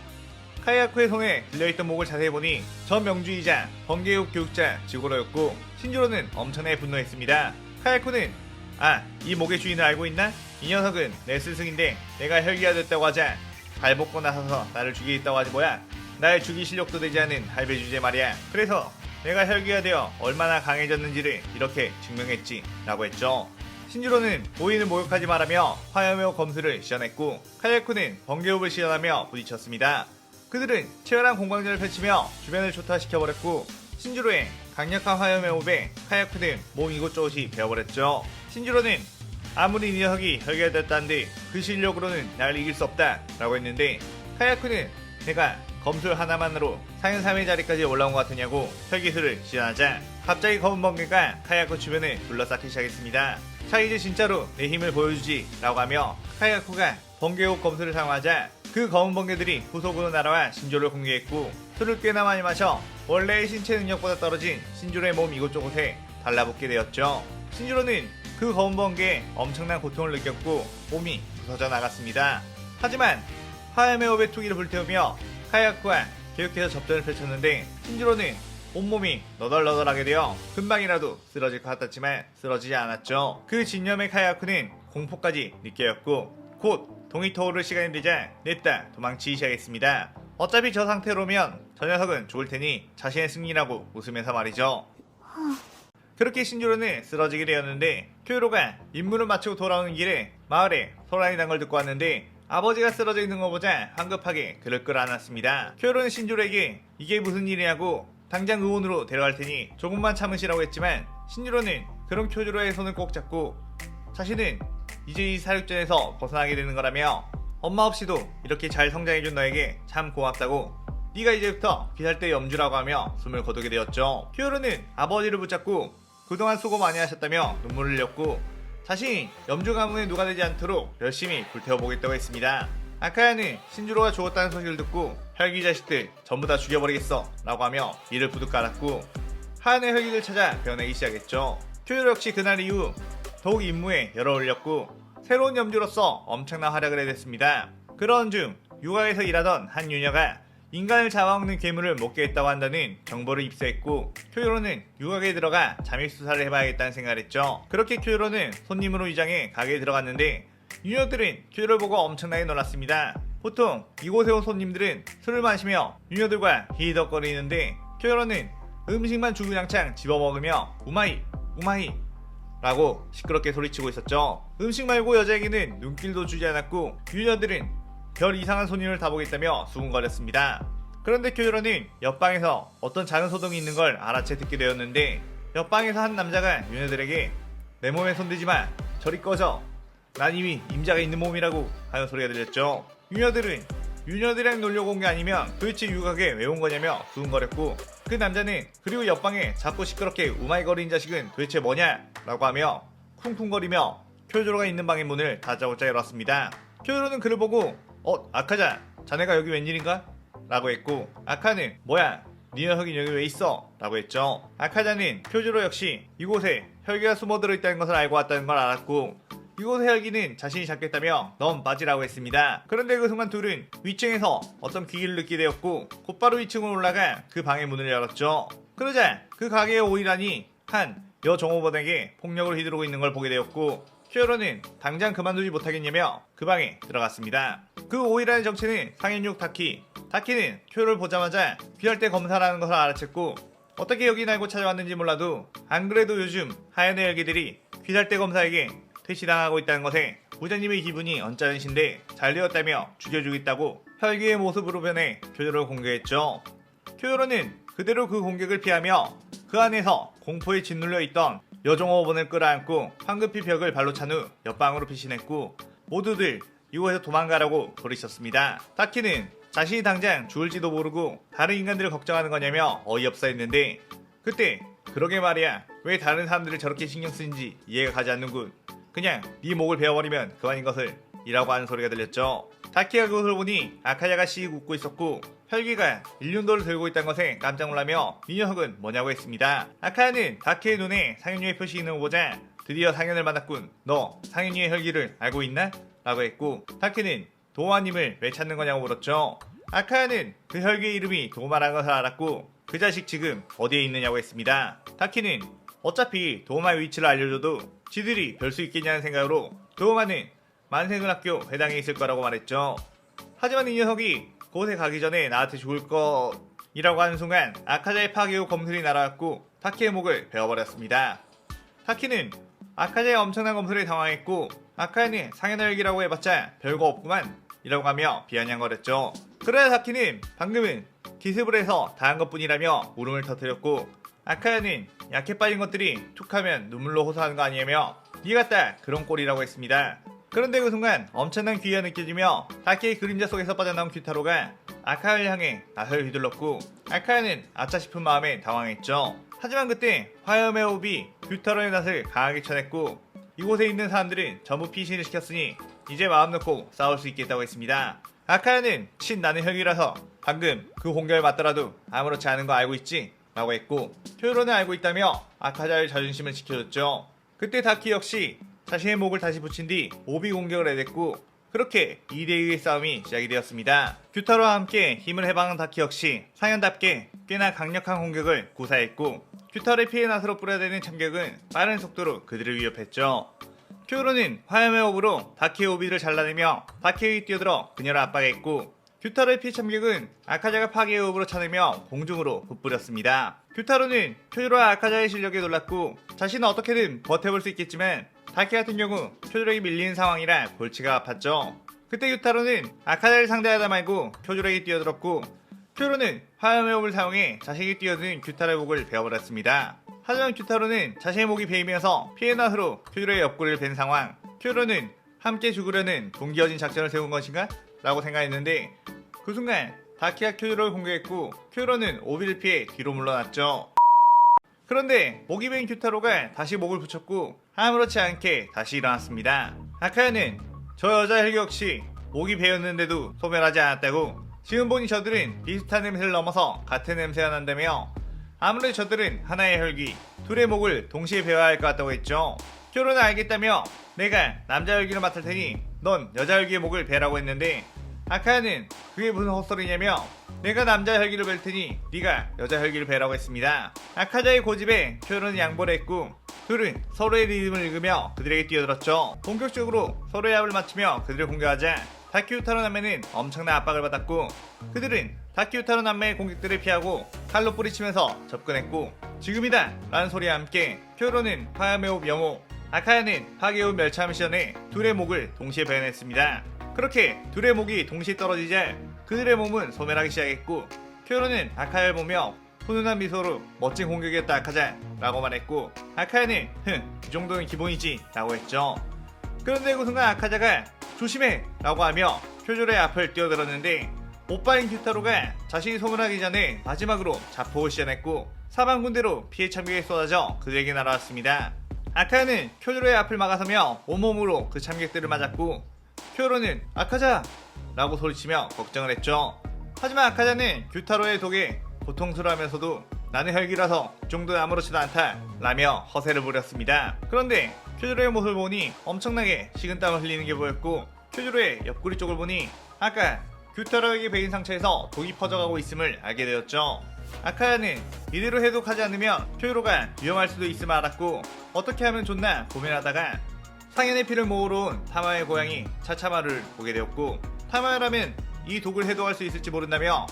카야쿠의 손에 들려있던 목을 자세히 보니 전 명주이자 번개육 교육자 지고로였고 신주로는 엄청나게 분노했습니다. 카야쿠는 이 목의 주인을 알고 있나? 이 녀석은 내 스승인데 내가 혈기가 됐다고 하자 발벗고 나서서 나를 죽이겠다고 하지 뭐야. 나의 죽일 실력도 되지 않은 할배 주제 말이야. 그래서 내가 혈기가 되어 얼마나 강해졌는지를 이렇게 증명했지 라고 했죠. 신주로는 보인을 모욕하지 말라며 화염의 검수를 시전했고 카야쿠는 번개호흡을 시전하며 부딪혔습니다. 그들은 치열한 공방전을 펼치며 주변을 초토화시켜버렸고 신주로의 강력한 화염의 호흡에 카야쿠는 몸 이곳저곳이 베어버렸죠. 신주로는 아무리 이 녀석이 혈기가 됐다는데 그 실력으로는 날 이길 수 없다 라고 했는데 카야쿠는 내가 검술 하나만으로 상현 3의 자리까지 올라온 것 같으냐고 혈기술을 시전하자 갑자기 검은 번개가 카야쿠 주변을 둘러싸기 시작했습니다. 자 이제 진짜로 내 힘을 보여주지 라고 하며 카야쿠가 번개호흡 검술을 사용하자 그 검은 번개들이 후속으로 날아와 신조를 공격했고 술을 꽤나 많이 마셔 원래의 신체 능력보다 떨어진 신조의 몸 이곳저곳에 달라붙게 되었죠. 신조로는 그 검은 번개에 엄청난 고통을 느꼈고 몸이 부서져 나갔습니다. 하지만 화염의 호흡에 투기를 불태우며 카야쿠와 계속해서 접전을 펼쳤는데 신조로는 온몸이 너덜너덜하게 되어 금방이라도 쓰러질 것 같았지만 쓰러지지 않았죠. 그 진념의 카야쿠는 공포까지 느껴였고 곧 동이 터오를 시간이 되자 냈다 도망치기 시작했습니다. 어차피 저 상태로면 저 녀석은 죽을 테니 자신의 승리라고 웃으면서 말이죠. 그렇게 신조로는 쓰러지게 되었는데 쿄요로가 임무를 마치고 돌아오는 길에 마을에 소란이 난 걸 듣고 왔는데 아버지가 쓰러져 있는 거 보자 황급하게 그를 끌어안았습니다. 쿄요로는 신조로에게 이게 무슨 일이냐고 당장 의원으로 데려갈 테니 조금만 참으시라고 했지만 신조로는 그런 쿄요로의 손을 꼭 잡고 자신은 이제 이 사육전에서 벗어나게 되는 거라며 엄마 없이도 이렇게 잘 성장해준 너에게 참 고맙다고 네가 이제부터 귀살대 염주라고 하며 숨을 거두게 되었죠. 쿄요로는 아버지를 붙잡고 그동안 수고 많이 하셨다며 눈물을 흘렸고 자신이 염주 가문에 누가 되지 않도록 열심히 불태워보겠다고 했습니다. 아카야는 신주로가 죽었다는 소식을 듣고 혈기 자식들 전부 다 죽여버리겠어 라고 하며 이를 부득 깔았고 하얀의 혈기를 찾아 배워내기 시작했죠. 쿄요로 역시 그날 이후 더욱 임무에 열을 올렸고 새로운 염주로서 엄청난 활약을 해댔습니다. 그런 중 유곽에서 일하던 한 유녀가 인간을 잡아먹는 괴물을 먹게 했다고 한다는 정보를 입수했고 쿄요로는 유곽에 들어가 잠입수사를 해봐야겠다는 생각을 했죠. 그렇게 쿄요로는 손님으로 위장해 가게에 들어갔는데 유녀들은 쿄요로를 보고 엄청나게 놀랐습니다. 보통 이곳에 온 손님들은 술을 마시며 유녀들과 히덕거리는데 쿄요로는 음식만 주구장창 집어먹으며 우마이 우마이 라고 시끄럽게 소리치고 있었죠. 음식 말고 여자에게는 눈길도 주지 않았고 유녀들은 별 이상한 손님을 다 보겠다며 수군거렸습니다. 그런데 쿄요로는 옆방에서 어떤 작은 소동이 있는 걸 알아채 듣게 되었는데 옆방에서 한 남자가 유녀들에게 내 몸에 손대지마 저리 꺼져 난 이미 임자가 있는 몸이라고 하는 소리가 들렸죠. 유녀들은 유녀들이랑 놀려고 온 게 아니면 도대체 유곽에 왜 온 거냐며 수군거렸고 그 남자는 그리고 옆방에 자꾸 시끄럽게 우마이거리는 자식은 도대체 뭐냐 라고 하며 쿵쿵거리며 쿄요로가 있는 방의 문을 다짜고짜 열었습니다. 쿄요로는 그를 보고 아카자 자네가 여기 웬일인가? 라고 했고 아카는 뭐야 니 녀석이 여기 왜 있어? 라고 했죠. 아카자는 쿄요로 역시 이곳에 혈기가 숨어들어 있다는 것을 알고 왔다는 걸 알았고 이곳의 혈기는 자신이 잡겠다며 넌 빠지라고 했습니다. 그런데 그 순간 둘은 위층에서 어떤 기기를 느끼게 되었고 곧바로 위층으로 올라가 그 방의 문을 열었죠. 그러자 그 가게의 오이란이 한 여종업원에게 폭력을 휘두르고 있는 걸 보게 되었고 쿄요로는 당장 그만두지 못하겠냐며 그 방에 들어갔습니다. 그 오이란의 정체는 상인육 다키. 다키는 쿄요로를 보자마자 귀할 때 검사라는 것을 알아챘고 어떻게 여기 알고 찾아왔는지 몰라도 안 그래도 요즘 하얀의 혈기들이 귀할 때 검사에게 퇴치당하고 있다는 것에 부자님의 기분이 언짢으신데 잘되었다며 죽여주겠다고 혈기의 모습으로 변해 쿄요로를 공격했죠. 쿄요로는 그대로 그 공격을 피하며 그 안에서 공포에 짓눌려 있던 여종업원을 끌어안고 황급히 벽을 발로 찬 후 옆방으로 피신했고 모두들 이곳에서 도망가라고 소리쳤습니다. 타키는 자신이 당장 죽을지도 모르고 다른 인간들을 걱정하는 거냐며 어이없어 했는데 그때 그러게 말이야 왜 다른 사람들을 저렇게 신경 쓰는지 이해가 가지 않는군. 그냥 네 목을 베어버리면 그만인 것을 이라고 하는 소리가 들렸죠. 타키가 그것을 보니 아카야가 씩 웃고 있었고 혈기가 일륜도를 들고 있다는 것에 깜짝 놀라며 이 녀석은 뭐냐고 했습니다. 아카야는 타키의 눈에 상현유의 표시 있는 거 보자 드디어 상현을 만났군. 너 상현유의 혈기를 알고 있나? 라고 했고 타키는 도화님을 왜 찾는 거냐고 물었죠. 아카야는 그 혈기의 이름이 도마라는 것을 알았고 그 자식 지금 어디에 있느냐고 했습니다. 타키는 어차피 도마의 위치를 알려줘도 지들이 별 수 있겠냐는 생각으로 도마는 만세군학교 회당에 있을 거라고 말했죠. 하지만 이 녀석이 그곳에 가기 전에 나한테 죽을 거이라고 하는 순간 아카자의 파괴후 검술이 날아왔고 타키의 목을 베어버렸습니다. 타키는 아카자의 엄청난 검술에 당황했고 아카야는 상현혈기라고 해봤자 별거 없구만 이라고 하며 비아냥거렸죠. 그러자 타키는 방금은 기습을 해서 당한 것뿐이라며 울음을 터뜨렸고 아카야는 약해 빠진 것들이 툭하면 눈물로 호소하는 거 아니냐며 니가 딱 그런 꼴이라고 했습니다. 그런데 그 순간 엄청난 기회가 느껴지며 타키의 그림자 속에서 빠져나온 규타로가 아카야를 향해 나서를 휘둘렀고 아카야는 아차 싶은 마음에 당황했죠. 하지만 그때 화염의 호흡이 규타로의 낯을 강하게 쳐냈고 이곳에 있는 사람들은 전부 피신을 시켰으니 이제 마음 놓고 싸울 수 있겠다고 했습니다. 아카야는 나는 혈기라서 방금 그 공격을 맞더라도 아무렇지 않은 거 알고 있지? 라고 했고 쿄요로는 알고 있다며 아카자의 자존심을 지켜줬죠. 그때 다키 역시 자신의 목을 다시 붙인 뒤 오비 공격을 해댔고 그렇게 2대2의 싸움이 시작이 되었습니다. 규타로와 함께 힘을 해방한 다키 역시 상현답게 꽤나 강력한 공격을 구사했고 규타로의 피해 낫으로 뿌려대는 참격은 빠른 속도로 그들을 위협했죠. 쿄요로는 화염의 호흡으로 다키의 오비를 잘라내며 다키에게 뛰어들어 그녀를 압박했고 규타로의 피 참격은 아카자가 파괴의 호흡으로 차내며 공중으로 붓뿌렸습니다. 규타로는 쿄요로와 아카자의 실력에 놀랐고 자신은 어떻게든 버텨볼 수 있겠지만 다키 같은 경우 쿄요로에게 밀리는 상황이라 골치가 아팠죠. 그때 규타로는 아카자를 상대하다 말고 쿄요로에게 뛰어들었고 쿄요로는 화염의 호흡을 사용해 자신이 뛰어드는 규타로의 목을 베어버렸습니다. 하지만 규타로는 자신의 목이 베이면서 피해 낫으로 쿄요로의 옆구리를 벤 상황. 쿄요로는 함께 죽으려는 동기어진 작전을 세운 것인가? 라고 생각했는데 그 순간 다키가 쿄요로를 공격했고 쿄요로는 오비를 피해 뒤로 물러났죠. 그런데 목이 베인 규타로가 다시 목을 붙였고 아무렇지 않게 다시 일어났습니다. 아카야는 저 여자 혈기 역시 목이 베었는데도 소멸하지 않았다고 지금 보니 저들은 비슷한 냄새를 넘어서 같은 냄새가 난다며 아무래도 저들은 하나의 혈기 둘의 목을 동시에 베어야 할 것 같다고 했죠. 쿄요로는 알겠다며 내가 남자 혈기를 맡을 테니 넌 여자 혈기의 목을 베라고 했는데 아카야는 그게 무슨 헛소리냐며 내가 남자 혈기를 벨 테니 네가 여자 혈기를 베라고 했습니다. 아카자의 고집에 쿄요로는 양보를 했고 둘은 서로의 리듬을 읽으며 그들에게 뛰어들었죠. 본격적으로 서로의 합을 맞추며 그들을 공격하자 다키 유타로 남매는 엄청난 압박을 받았고 그들은 다키 유타로 남매의 공격들을 피하고 칼로 뿌리치면서 접근했고 지금이다 라는 소리와 함께 쿄요로는 화염의 호흡 영호 아카야는 파괴의 호흡 멸참 시전에 둘의 목을 동시에 베어냈습니다. 그렇게 둘의 목이 동시에 떨어지자 그들의 몸은 소멸하기 시작했고 쿄요로는 아카야를 보며 훈훈한 미소로 멋진 공격이었다 아카자 라고 말했고 아카야는 이 정도는 기본이지 라고 했죠. 그런데 그 순간 아카자가 조심해 라고 하며 쿄요로의 앞을 뛰어들었는데 오빠인 규타로가 자신이 소멸하기 전에 마지막으로 자폭을 시전했고 사방군대로 피해 참격이 쏟아져 그들에게 날아왔습니다. 아카야는 쿄요로의 앞을 막아서며 온몸으로 그 참격들을 맞았고 쿄요로는 아카자! 라고 소리치며 걱정을 했죠. 하지만 아카자는 규타로의 독에 고통스러워하면서도 나는 혈기라서 이 정도는 아무렇지도 않다 라며 허세를 부렸습니다. 그런데 쿄요로의 모습을 보니 엄청나게 식은땀을 흘리는 게 보였고 쿄요로의 옆구리 쪽을 보니 아까 규타로에게 베인 상처에서 독이 퍼져가고 있음을 알게 되었죠. 아카야는 이대로 해독하지 않으면 쿄요로가 위험할 수도 있음을 알았고 어떻게 하면 좋나 고민하다가 상현의 피를 모으러 온 타마의 고양이 차차마를 보게 되었고 타마라면 이 독을 해독할 수 있을지 모른다며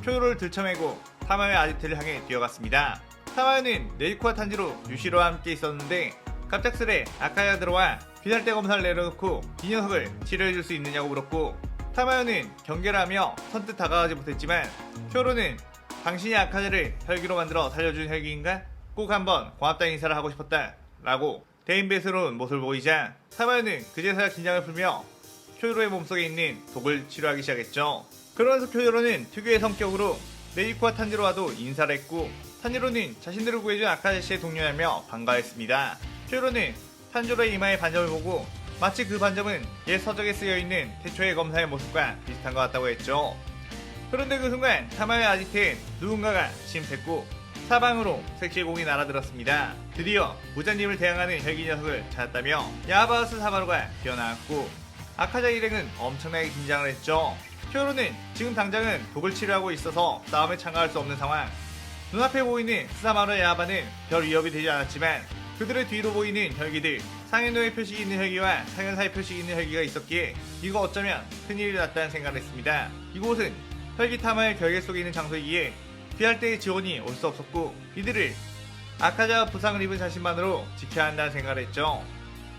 쿄요로를 들쳐매고 타마의 아지트를 향해 뛰어갔습니다. 타마는 네이코와 탄지로 유시로와 함께 있었는데 갑작스레 아카야가 들어와 귀살대 검사를 내려놓고 이 녀석을 치료해줄 수 있느냐고 물었고 타마요는 경계를 하며 선뜻 다가가지 못했지만 쿄요로는 당신이 아카자를 혈기로 만들어 살려준 혈기인가? 꼭 한번 고맙다는 인사를 하고 싶었다 라고 대인배스러운 모습을 보이자 타마요는 그제서야 긴장을 풀며 쿄요로의 몸속에 있는 독을 치료하기 시작했죠. 그러면서 쿄요로는 특유의 성격으로 네이코와 탄지로와도 인사를 했고 탄지로는 자신들을 구해준 아카자씨의 동료라며 반가워했습니다. 쿄요로는 탄지로의 이마의 반점을 보고 마치 그 반점은 옛 서적에 쓰여있는 태초의 검사의 모습과 비슷한 것 같다고 했죠. 그런데 그 순간 타마의 아지트엔 누군가가 침입했고 사방으로 색시공이 날아들었습니다. 드디어 부자님을 대항하는 혈기 녀석을 찾았다며 야바우스 사마루가 뛰어나왔고 아카자 일행은 엄청나게 긴장을 했죠. 쿄요로는 지금 당장은 독을 치료하고 있어서 싸움에 참가할 수 없는 상황. 눈앞에 보이는 스사마루 야하바는 별 위협이 되지 않았지만 그들의 뒤로 보이는 혈기들, 상현노의 표식이 있는 혈기와 상현사의 표식이 있는 혈기가 있었기에 이거 어쩌면 큰일이 났다는 생각을 했습니다. 이곳은 혈기 탐하의 결계 속에 있는 장소이기에 피할 때의 지원이 올 수 없었고 이들을 아카자가 부상을 입은 자신만으로 지켜야 한다는 생각을 했죠.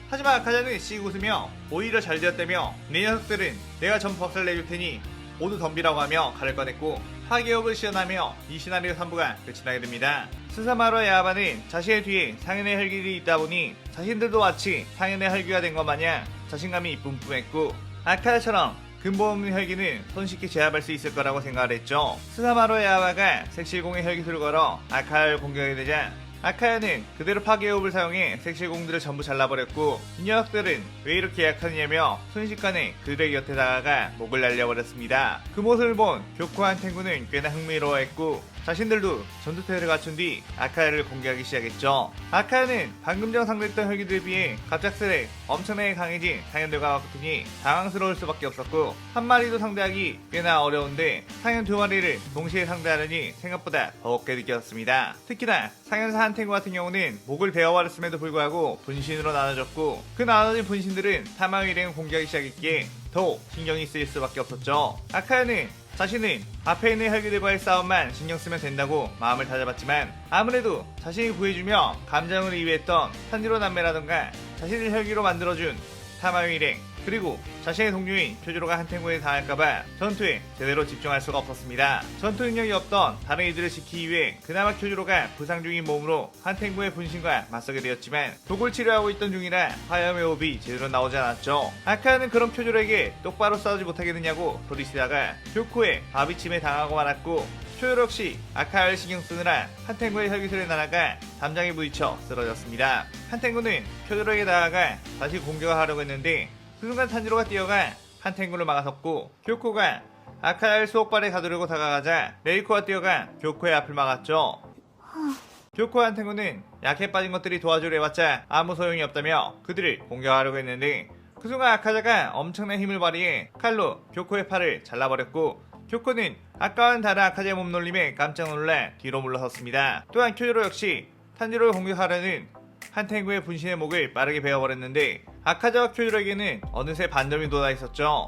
하지만 아카자는 씩 웃으며 오히려 잘 되었다며 네 녀석들은 내가 전 박살 내줄 테니 모두 덤비라고 하며 칼을 꺼냈고 파괴업을 시연하며 이 시나리오 3부가 끝이 나게 됩니다. 스사마루와 야하바는 자신의 뒤에 상현의 혈기들이 있다 보니 자신들도 마치 상현의 혈기가 된 것 마냥 자신감이 뿜뿜했고 아카자처럼 근본 없는 혈기는 손쉽게 제압할 수 있을 거라고 생각을 했죠. 스사마루와 야하바가 색실공의 혈기술을 걸어 아카야를 공격하게 되자 아카야는 그대로 파괴호흡을 사용해 색실공들을 전부 잘라버렸고 이 녀석들은 왜 이렇게 약하느냐며 순식간에 그들의 곁에 다가가 목을 날려버렸습니다. 그 모습을 본 교코한 탱구는 꽤나 흥미로워했고 자신들도 전투태를 갖춘 뒤 아카야를 공격하기 시작했죠. 아카야는 방금 전 상대했던 혈기들에 비해 갑작스레 엄청나게 강해진 상현들과 같으니 당황스러울 수밖에 없었고 한 마리도 상대하기 꽤나 어려운데 상현 두 마리를 동시에 상대하려니 생각보다 버겁게 느껴졌습니다. 특히나 상현사 한 탱구 같은 경우는 목을 베어버렸음에도 불구하고 분신으로 나눠졌고 그 나눠진 분신들은 타마 일행을 공격하기 시작했기에 더욱 신경이 쓰일 수밖에 없었죠. 아카야는 자신은 앞에 있는 혈기들과의 싸움만 신경 쓰면 된다고 마음을 다잡았지만 아무래도 자신이 구해주며 감정을 이위했던 탄지로 남매라던가 자신을 혈기로 만들어준 타마의 일행 그리고 자신의 동료인 쿄조로가 한탱구에 당할까봐 전투에 제대로 집중할 수가 없었습니다. 전투 능력이 없던 다른 이들을 지키기 위해 그나마 쿄조로가 부상 중인 몸으로 한탱구의 분신과 맞서게 되었지만 독을 치료하고 있던 중이라 화염의 호흡이 제대로 나오지 않았죠. 아카는 그럼 쿄조로에게 똑바로 싸우지 못하겠느냐고 소리치다가 교코에 바비침에 당하고 말았고 쿄요로 역시 아카를 신경 쓰느라 한탱구의 혈기술에 날아가 담장에 부딪혀 쓰러졌습니다. 한탱구는 쿄요로에게 다가가 다시 공격을 하려고 했는데 그 순간 탄지로가 뛰어가 한탱구를 막아섰고 교코가 아카야를 수옥발에 가두려고 다가가자 레이코가 뛰어가 교코의 앞을 막았죠. 교코와 한탱구는 약해 빠진 것들이 도와주려 해봤자 아무 소용이 없다며 그들을 공격하려고 했는데 그 순간 아카자가 엄청난 힘을 발휘해 칼로 교코의 팔을 잘라버렸고 교코는 아까와는 다른 아카자의 몸놀림에 깜짝 놀라 뒤로 물러섰습니다. 또한 쿄요로 역시 탄지로를 공격하려는 한탱구의 분신의 목을 빠르게 베어버렸는데 아카자와 쿄요로에게는 어느새 반점이 돋아있었죠.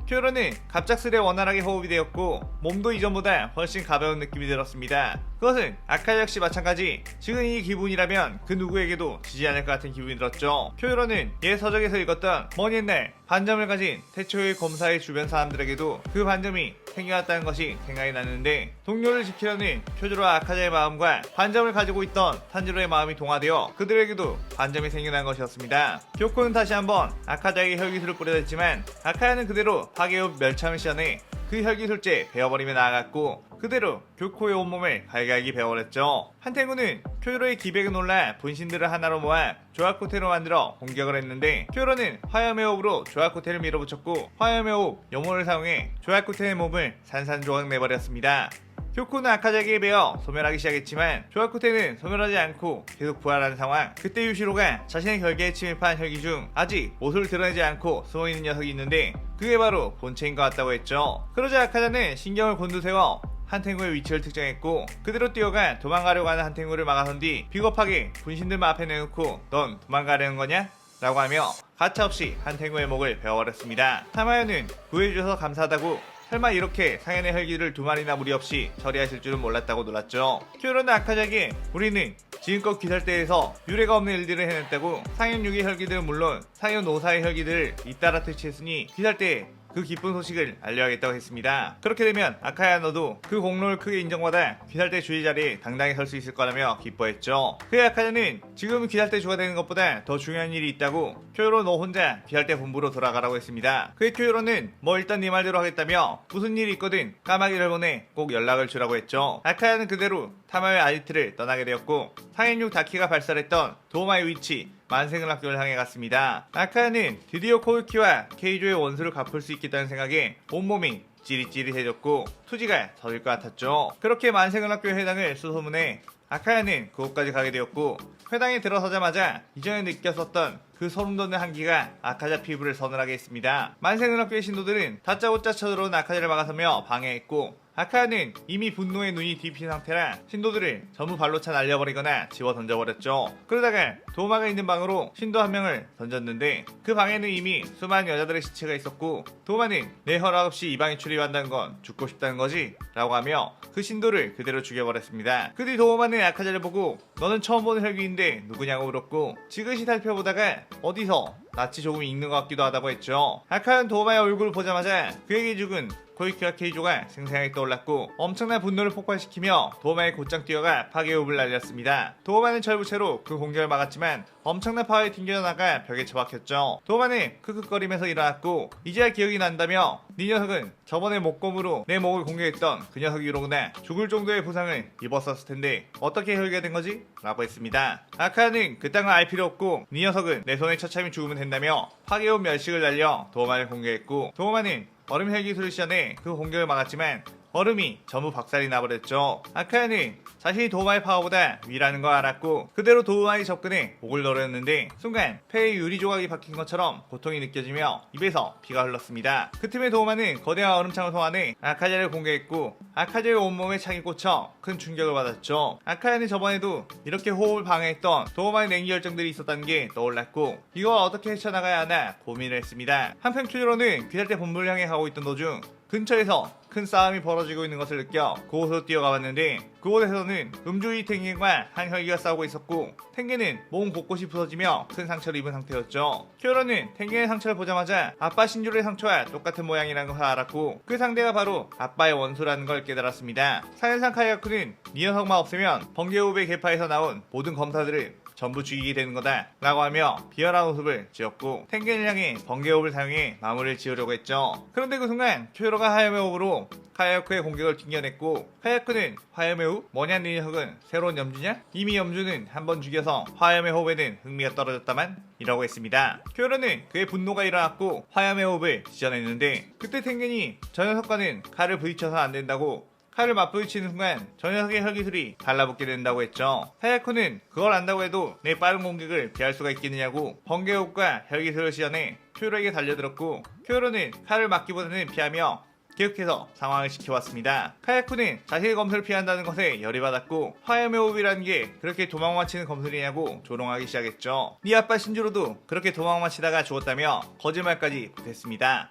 쿄요로는 갑작스레 원활하게 호흡이 되었고 몸도 이전보다 훨씬 가벼운 느낌이 들었습니다. 그것은 아카자 역시 마찬가지 지금 이 기분이라면 그 누구에게도 지지 않을 것 같은 기분이 들었죠. 쿄요로는 옛 서적에서 읽었던 먼 옛날 반점을 가진 태초의 검사의 주변 사람들에게도 그 반점이 생겨났다는 것이 생각이 났는데 동료를 지키려는 쿄조로와 아카자의 마음과 반점을 가지고 있던 탄지로의 마음이 동화되어 그들에게도 반점이 생겨난 것이었습니다. 교코는 다시 한번 아카자에게 혈기술을 뿌려댔지만 아카야는 그대로 파괴업 멸참을 시전해 그 혈기술제 베어버리며 나아갔고 그대로 교코의 온몸을 갈갈기 베어버렸죠. 한탱구는 쿄요로의 기백에 놀라 분신들을 하나로 모아 조아코테로 만들어 공격을 했는데 쿄요로는 화염의 호흡으로 조아코테를 밀어붙였고 화염의 호흡 요모를 사용해 조아코테의 몸을 산산조각 내버렸습니다. 교코는 아카자에게 베어 소멸하기 시작했지만 조아코테는 소멸하지 않고 계속 부활하는 상황. 그때 유시로가 자신의 결계에 침입한 혈기 중 아직 모습을 드러내지 않고 숨어있는 녀석이 있는데 그게 바로 본체인 것 같다고 했죠. 그러자 아카자는 신경을 곤두세워 한탱구의 위치를 특정했고 그대로 뛰어가 도망가려고 하는 한탱구를 막아선 뒤 비겁하게 분신들만 앞에 내놓고 넌 도망가려는 거냐? 라고 하며 가차없이 한탱구의 목을 베어버렸습니다. 타마요는 구해주셔서 감사하다고 설마 이렇게 상현의 혈기를 두 마리나 무리 없이 처리하실 줄은 몰랐다고 놀랐죠. 쿄요로는 아카자에게 우리는 지금껏 귀살대에서 유례가 없는 일들을 해냈다고 상현 6의 혈기들은 물론 상현 5사의 혈기들을 잇따라 퇴치했으니 귀살대에 그 기쁜 소식을 알려야겠다고 했습니다. 그렇게 되면 아카야 너도 그 공로를 크게 인정받아 귀살대 주의 자리에 당당히 설 수 있을 거라며 기뻐했죠. 그의 아카야는 지금 귀살대 주가 되는 것보다 더 중요한 일이 있다고 쿄요로 너 혼자 귀살대 본부로 돌아가라고 했습니다. 그의 쿄요로는 뭐 일단 네 말대로 하겠다며 무슨 일이 있거든 까마귀를 보내 꼭 연락을 주라고 했죠. 아카야는 그대로 타마의 아지트를 떠나게 되었고 상현6 다키가 발설했던 도마의 위치 만생은학교를 향해 갔습니다. 아카야는 드디어 코우키와 케이조의 원수를 갚을 수 있겠다는 생각에 온몸이 찌릿찌릿해졌고 투지가 터질 것 같았죠. 그렇게 만생은학교 회당을 수소문해 아카야는 그곳까지 가게 되었고 회당에 들어서자마자 이전에 느꼈었던 그 소름돋는 한기가 아카자 피부를 서늘하게 했습니다. 만생은학교의 신도들은 다짜고짜 쳐들어온 아카자를 막아서며 방해했고, 아카야는 이미 분노의 눈이 뒤핀 상태라 신도들을 전부 발로 차 날려버리거나 집어 던져버렸죠. 그러다가 도마가 있는 방으로 신도 한 명을 던졌는데 그 방에는 이미 수많은 여자들의 시체가 있었고, 도마는 내 허락 없이 이 방에 출입한다는 건 죽고 싶다는 거지? 라고 하며 그 신도를 그대로 죽여버렸습니다. 그 뒤 도마는 아카자를 보고 너는 처음 보는 혈귀인데 누구냐고 물었고, 지그시 살펴보다가 어디서 낯이 조금 익는 것 같기도 하다고 했죠. 아카야는 도마의 얼굴을 보자마자 그에게 죽은 코이키와 케이조가 생생하게 떠올랐고 엄청난 분노를 폭발시키며 도마에 곧장 뛰어가 파괴호흡을 날렸습니다. 도마는 철부채로 그 공격을 막았지만 엄청난 파워에 튕겨 나가 벽에 처박혔죠. 도마는 크크거리면서 일어났고 이제야 기억이 난다며 네 녀석은 저번에 목검으로 내 목을 공격했던 그 녀석이로구나. 죽을 정도의 부상을 입었었을 텐데 어떻게 혈기가 된 거지? 라고 했습니다. 아카야는 그딴 건 알 필요 없고 네 녀석은 내 손에 처참히 죽으면 된다며 파괴호흡 멸식을 날려 도마를 공격했고, 도마는 얼음 혈기술을 시전해 그 공격을 막았지만 얼음이 전부 박살이 나버렸죠. 아카야는 자신이 도마의 파워보다 위라는 걸 알았고 그대로 도마에 접근해 목을 노렸는데 순간 폐에 유리 조각이 박힌 것처럼 고통이 느껴지며 입에서 피가 흘렀습니다. 그 틈에 도마는 거대한 얼음창을 소환해 아카자를 공격했고 아카자의 온몸에 창이 꽂혀 큰 충격을 받았죠. 아카야는 저번에도 이렇게 호흡을 방해했던 도마의 냉기 열정들이 있었다는 게 떠올랐고 이걸 어떻게 헤쳐나가야 하나 고민을 했습니다. 한편 큐리로는 귀살대 본부를 향해 가고 있던 도중 근처에서 큰 싸움이 벌어지고 있는 것을 느껴 그곳으로 뛰어가 봤는데 그곳에서는 음주이 탱겐과 한 혈기가 싸우고 있었고 탱겐은 몸 곳곳이 부서지며 큰 상처를 입은 상태였죠. 큐어로는 탱겐의 상처를 보자마자 아빠 신조의 상처와 똑같은 모양이라는 것을 알았고 그 상대가 바로 아빠의 원수라는 걸 깨달았습니다. 사연상 카이아쿠는 이 녀석만 없으면 번개호흡의 계파에서 나온 모든 검사들을 전부 죽이게 되는 거다 라고 하며 비열한 웃음을 지었고 탱겐을 향해 번개호흡을 사용해 마무리를 지으려고 했죠. 그런데 그 순간 큐어로가 하야메 호흡으로 카야쿠의 공격을 튕겨냈고 카야쿠는 화염의 호흡? 뭐냐 네 녀석은 새로운 염주냐? 이미 염주는 한번 죽여서 화염의 호흡에는 흥미가 떨어졌다만 이라고 했습니다. 큐어로는 그의 분노가 일어났고 화염의 호흡을 지져냈는데 그때 탱겐이 저 녀석과는 칼을 부딪혀서 안 된다고 칼을 맞부딪히는 순간 저 녀석의 혈기술이 달라붙게 된다고 했죠. 하야코는 그걸 안다고 해도 내 빠른 공격을 피할 수가 있겠느냐고 번개호흡과 혈기술을 시전해 큐어로에게 달려들었고 큐어로는 칼을 맞기보다는 피하며 계속해서 상황을 지켜왔습니다. 카야쿠는 자신의 검술을 피한다는 것에 열이 받았고 화염의 호흡이라는 게 그렇게 도망만 치는 검술이냐고 조롱하기 시작했죠. 네 아빠 신주로도 그렇게 도망만 치다가 죽었다며 거짓말까지 보탰습니다.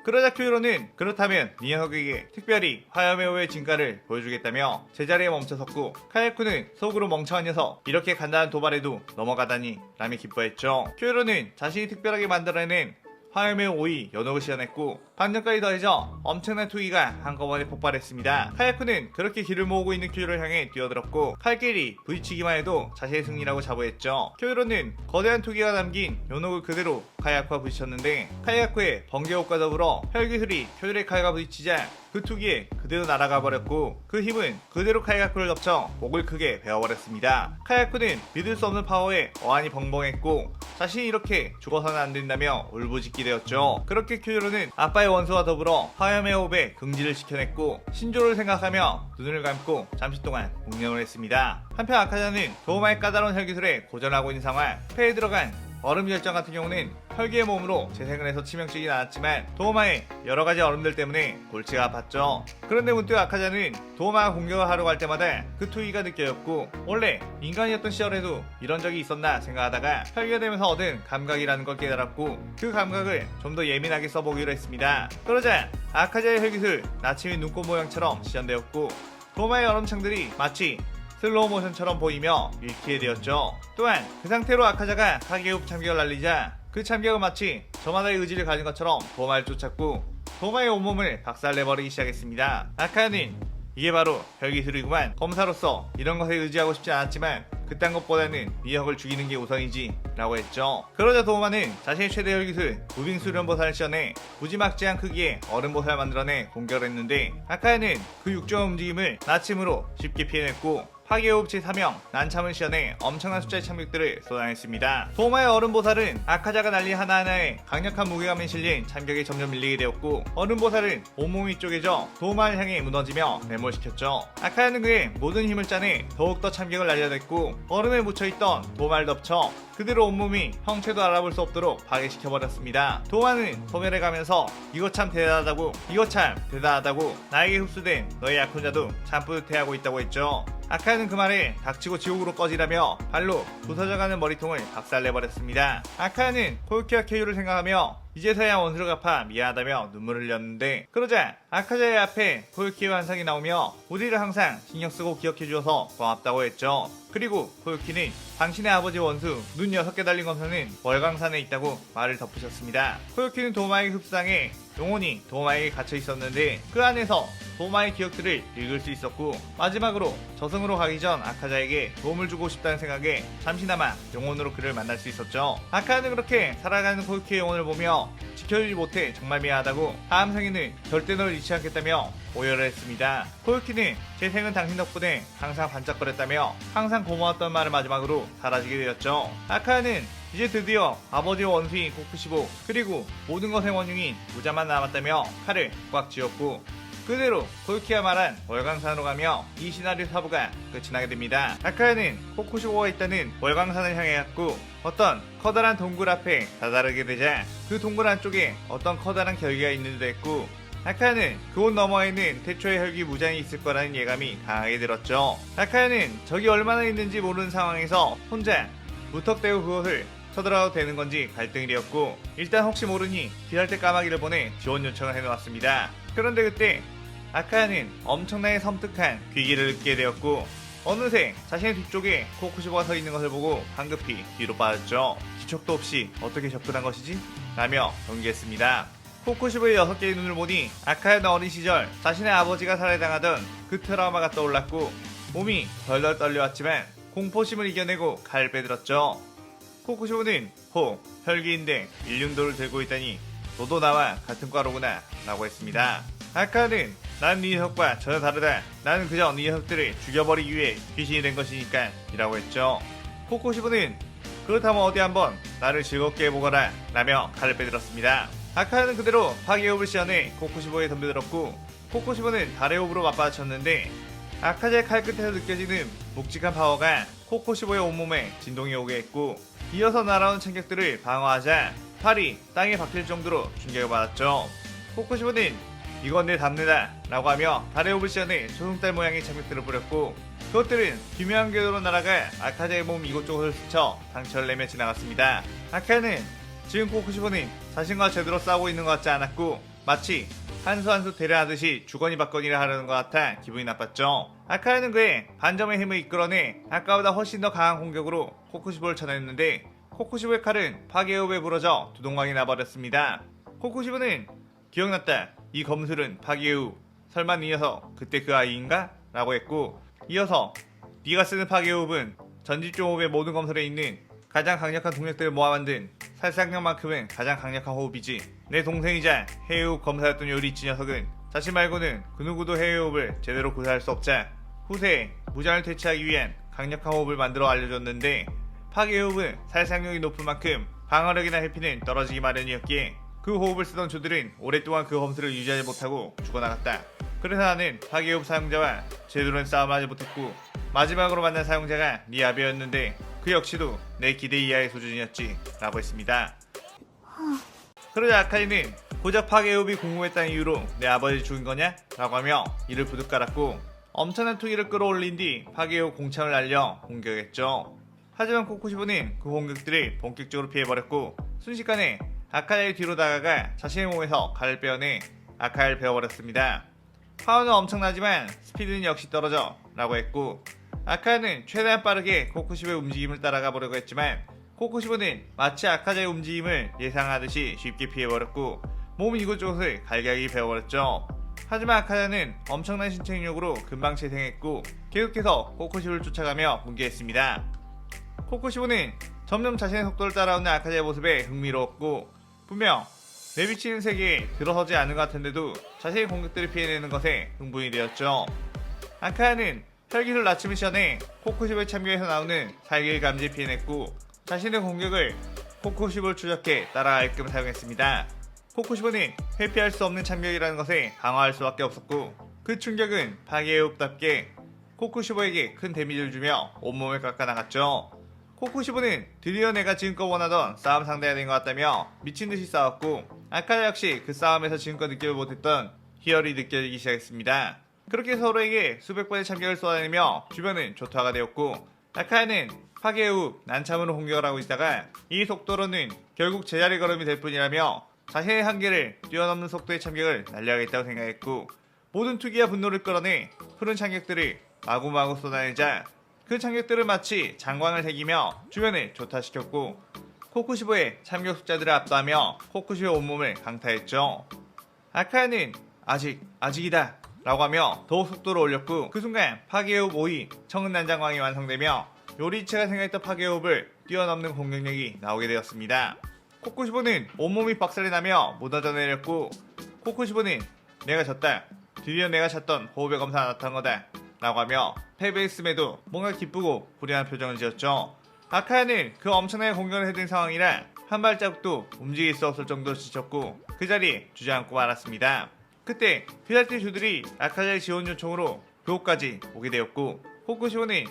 그러자 큐이로는 그렇다면 이 녀석에게 특별히 화염의 호의 진가를 보여주겠다며 제자리에 멈춰섰고 카야쿠는 속으로 멍청한 녀석 이렇게 간단한 도발에도 넘어가다니 라며 기뻐했죠. 큐이로는 자신이 특별하게 만들어낸 화염의 오이 연옥을 시연했고 방전까지 더해져 엄청난 투기가 한꺼번에 폭발했습니다. 카야쿠는 그렇게 길을 모으고 있는 큐이로를 향해 뛰어들었고 칼길이 부딪히기만 해도 자신의 승리라고 자부했죠. 큐이로는 거대한 투기가 담긴 연옥을 그대로 카야쿠와 부딪혔는데 카야쿠의 번개호흡과 더불어 혈기술이 큐이로의 칼과 부딪히자 그 투기에 그대로 날아가 버렸고 그 힘은 그대로 카야쿠를 덮쳐 목을 크게 베어버렸습니다. 카야쿠는 믿을 수 없는 파워에 어안이 벙벙했고 자신이 이렇게 죽어서는 안 된다며 울부짖게 되었죠. 그렇게 큐이로는 아빠의 원수와 더불어 화염의 호흡에 긍지를 시켜냈고 신조를 생각하며 눈을 감고 잠시 동안 묵념을 했습니다. 한편 아카자는 도마의 까다로운 혈기술에 고전하고 있는 상황, 폐에 들어간 얼음 열정 같은 경우는 혈기의 몸으로 재생을 해서 치명적이진 않았지만 도마의 여러가지 얼음들 때문에 골치가 아팠죠. 그런데 문득 아카자는 도마가 공격을 하려고 할 때마다 그 투기가 느껴졌고 원래 인간이었던 시절에도 이런 적이 있었나 생각하다가 혈기가 되면서 얻은 감각이라는 걸 깨달았고 그 감각을 좀 더 예민하게 써보기로 했습니다. 그러자 아카자의 혈기술 나침이 눈꽃 모양처럼 시전되었고 도마의 얼음창들이 마치 슬로우 모션처럼 보이며 읽히게 되었죠. 또한 그 상태로 아카자가 파괴호흡 참격을 날리자 그 참격은 마치 저마다의 의지를 가진 것처럼 도마를 쫓았고 도마의 온몸을 박살내버리기 시작했습니다. 아카야는 이게 바로 혈기술이구만. 검사로서 이런 것에 의지하고 싶지 않았지만 그딴 것보다는 미역을 죽이는 게 우선이지 라고 했죠. 그러자 도마는 자신의 최대 혈기술 무빙 수련보살을 시전해 무지막지한 크기의 얼음보살을 만들어내 공격을 했는데 아카야는 그 육중한 움직임을 나침으로 쉽게 피해냈고 파괴호흡 제3형 난참을 시연해 엄청난 숫자의 참격들을 쏟아냈습니다. 도마의 얼음보살은 아카자가 날린 하나하나에 강력한 무게감이 실린 참격에 점점 밀리게 되었고, 얼음보살은 온몸이 쪼개져 도마를 향해 무너지며 매몰시켰죠. 아카자는 그의 모든 힘을 짜내 더욱더 참격을 날려댔고, 얼음에 묻혀있던 도마를 덮쳐 그대로 온몸이 형체도 알아볼 수 없도록 파괴시켜버렸습니다. 도마는 소멸해 가면서 이거 참 대단하다고 나에게 흡수된 너의 약혼자도 참 뿌듯해하고 있다고 했죠. 아카야는 그 말에 닥치고 지옥으로 꺼지라며 발로 부서져가는 머리통을 박살내버렸습니다. 아카야는 코유키와 케이유를 생각하며 이제서야 원수를 갚아 미안하다며 눈물을 흘렸는데, 그러자 아카자의 앞에 코유키의 환상이 나오며 우리를 항상 신경쓰고 기억해주어서 고맙다고 했죠. 그리고 코유키는 당신의 아버지 원수 눈 6개 달린 검사는 월광산에 있다고 말을 덧붙였습니다. 코유키는 도마에게 흡수당해 영혼이 도마에게 갇혀 있었는데, 그 안에서 도마의 기억들을 읽을 수 있었고, 마지막으로 저승으로 가기 전 아카자에게 도움을 주고 싶다는 생각에 잠시나마 영혼으로 그를 만날 수 있었죠. 아카는 그렇게 살아가는 코유키의 영혼을 보며 지켜주지 못해 정말 미안하다고, 다음 생에는 절대 널 잊지 않겠다며 오열을 했습니다. 코유키는 제 생은 당신 덕분에 항상 반짝거렸다며 항상 고마웠던 말을 마지막으로 사라지게 되었죠. 아카는 이제 드디어 아버지와 원수인 코쿠시보, 그리고 모든 것의 원흉인 무자만 남았다며 칼을 꽉 쥐었고, 그대로 코유키가 말한 월광산으로 가며 이 시나리오 4부가 끝이 나게 됩니다. 아카야는 코쿠시보가 있다는 월광산을 향해 갔고, 어떤 커다란 동굴 앞에 다다르게 되자 그 동굴 안쪽에 어떤 커다란 결계가 있는 듯 했고, 아카야는 그곳 너머에는 태초의 혈기 무장이 있을 거라는 예감이 강하게 들었죠. 아카야는 적이 얼마나 있는지 모르는 상황에서 혼자 무턱대고 그것을 쳐들어가도 되는 건지 갈등이 되었고, 일단 혹시 모르니 귀할대 까마귀를 보내 지원 요청을 해놓았습니다. 그런데 그때 아카야는 엄청나게 섬뜩한 귀기를 느끼게 되었고, 어느새 자신의 뒤쪽에 코쿠시보가 서 있는 것을 보고 황급히 뒤로 빠졌죠. 기척도 없이 어떻게 접근한 것이지? 라며 경계했습니다. 코쿠시보의 6개의 눈을 보니 아카야는 어린 시절 자신의 아버지가 살해당하던 그 트라우마가 떠올랐고, 몸이 덜덜 떨려왔지만 공포심을 이겨내고 칼을 빼들었죠. 코쿠시보는 혈기인데 일륜도를 들고 있다니 너도 나와 같은 과로구나 라고 했습니다. 아카야는 난 네 녀석과 전혀 다르다. 나는 그저 네 녀석들을 죽여버리기 위해 귀신이 된 것이니까 이라고 했죠. 코쿠시보는 그렇다면 어디 한번 나를 즐겁게 해보거라 라며 칼을 빼들었습니다. 아카야는 그대로 파괴호흡을 시연해 코쿠시보에 덤벼들었고, 코쿠시보는 달의 호흡으로 맞받아쳤는데 아카자의 칼끝에서 느껴지는 묵직한 파워가 코쿠시보의 온몸에 진동이 오게 했고, 이어서 날아오는 참격들을 방어하자 팔이 땅에 박힐 정도로 충격을 받았죠. 코쿠시보는 이건 내 답례다 라고 하며 달의 호흡을 시연해 초승달 모양의 참격들을 뿌렸고, 그것들은 기묘한 궤도로 날아가 아카자의 몸 이곳저곳을 스쳐 상처를 내며 지나갔습니다. 아카야는 지금 코쿠시보는 자신과 제대로 싸우고 있는 것 같지 않았고, 마치 한 수 한 수 대련하듯이 주거니 받거니를 하려는 것 같아 기분이 나빴죠. 아카야는 그의 반점의 힘을 이끌어내 아까보다 훨씬 더 강한 공격으로 코쿠시보를 쳐냈는데, 코쿠시보의 칼은 파괴호흡에 부러져 두동강이 나버렸습니다. 코쿠시보는 기억났다. 이 검술은 파괴호흡. 설마 네 녀석 그때 그 아이인가? 라고 했고, 이어서 네가 쓰는 파괴호흡은 전집중 호흡의 모든 검술에 있는 가장 강력한 동력들을 모아 만든 살상력만큼은 가장 강력한 호흡이지. 내 동생이자 해외호흡 검사였던 요리치 녀석은 자신 말고는 그 누구도 해외호흡을 제대로 구사할 수 없자 후세에 무장을 퇴치하기 위한 강력한 호흡을 만들어 알려줬는데, 파괴호흡은 살상력이 높은 만큼 방어력이나 회피는 떨어지기 마련이었기에 그 호흡을 쓰던 조들은 오랫동안 그 검술을 유지하지 못하고 죽어나갔다. 그래서 나는 파괴호흡 사용자와 제대로 된 싸움을 하지 못했고, 마지막으로 만난 사용자가 네 아베였는데 그 역시도 내 기대 이하의 수준이었지 라고 했습니다. 그러자 아카이는 고작 파괴호흡이 궁금했다는 이유로 내 아버지 죽인 거냐? 라고 하며 이를 부득 깔았고, 엄청난 투기를 끌어올린 뒤 파괴호흡 공창을 날려 공격했죠. 하지만 코쿠시보는 그 공격들을 본격적으로 피해버렸고, 순식간에 아카야의 뒤로 다가가 자신의 몸에서 칼을 빼어내 아카야를 베어버렸습니다. 파워는 엄청나지만 스피드는 역시 떨어져 라고 했고, 아카야는 최대한 빠르게 코쿠시보의 움직임을 따라가 보려고 했지만 코쿠시보는 마치 아카자의 움직임을 예상하듯이 쉽게 피해버렸고 몸 이곳저곳을 갈기갈기 베어버렸죠. 하지만 아카자는 엄청난 신체 능력으로 금방 재생했고 계속해서 코쿠시보를 쫓아가며 붕괴했습니다. 코쿠시보는 점점 자신의 속도를 따라오는 아카자의 모습에 흥미로웠고, 분명 내비치는 세계에 들어서지 않은 것 같은데도 자신의 공격들을 피해내는 것에 흥분이 되었죠. 아카야는 혈기술 낮춤 미션에 코쿠시보에 참교에서 나오는 살길 감지 피해냈고 자신의 공격을 코쿠시보를 추적해 따라가게끔 사용했습니다. 코쿠시보는 회피할 수 없는 참격이라는 것에 방어할 수밖에 없었고 그 충격은 파괴호흡답게 코쿠시보에게 큰 데미지를 주며 온몸을 깎아나갔죠. 코쿠시보는 드디어 내가 지금껏 원하던 싸움 상대가 된 것 같다며 미친듯이 싸웠고 아카네 역시 그 싸움에서 지금껏 느껴보지 못했던 희열이 느껴지기 시작했습니다. 그렇게 서로에게 수백 번의 참격을 쏟아내며 주변은 조타가 되었고 아카네는 파괴호흡 난참으로 공격을 하고 있다가 이 속도로는 결국 제자리 걸음이 될 뿐이라며 자신의 한계를 뛰어넘는 속도의 참격을 날려야겠다고 생각했고 모든 투기와 분노를 끌어내 푸른 참격들을 마구마구 쏟아내자 그 참격들을 마치 장광을 새기며 주변을 조타시켰고 코쿠시보의 참격 숫자들을 압도하며 코쿠시보의 온몸을 강타했죠. 아카야는 아직이다 라고 하며 더욱 속도를 올렸고 그 순간 파괴호흡 5위 청은난장광이 완성되며 요리치가 생각했던 파괴호흡을 뛰어넘는 공격력이 나오게 되었습니다. 코쿠시보는 온몸이 박살이 나며 무너져 내렸고 코쿠시보는 내가 졌다. 드디어 내가 찾던 호흡의 검사가 나타난 거다 라고 하며 패배했음에도 뭔가 기쁘고 불안한 표정을 지었죠. 아카야는 그 엄청나게 공격을 해댄 상황이라 한 발자국도 움직일 수 없을 정도로 지쳤고 그 자리에 주저앉고 말았습니다. 그때 피살대 주들이 아카야의 지원 요청으로 교호까지 오게 되었고 코쿠시보는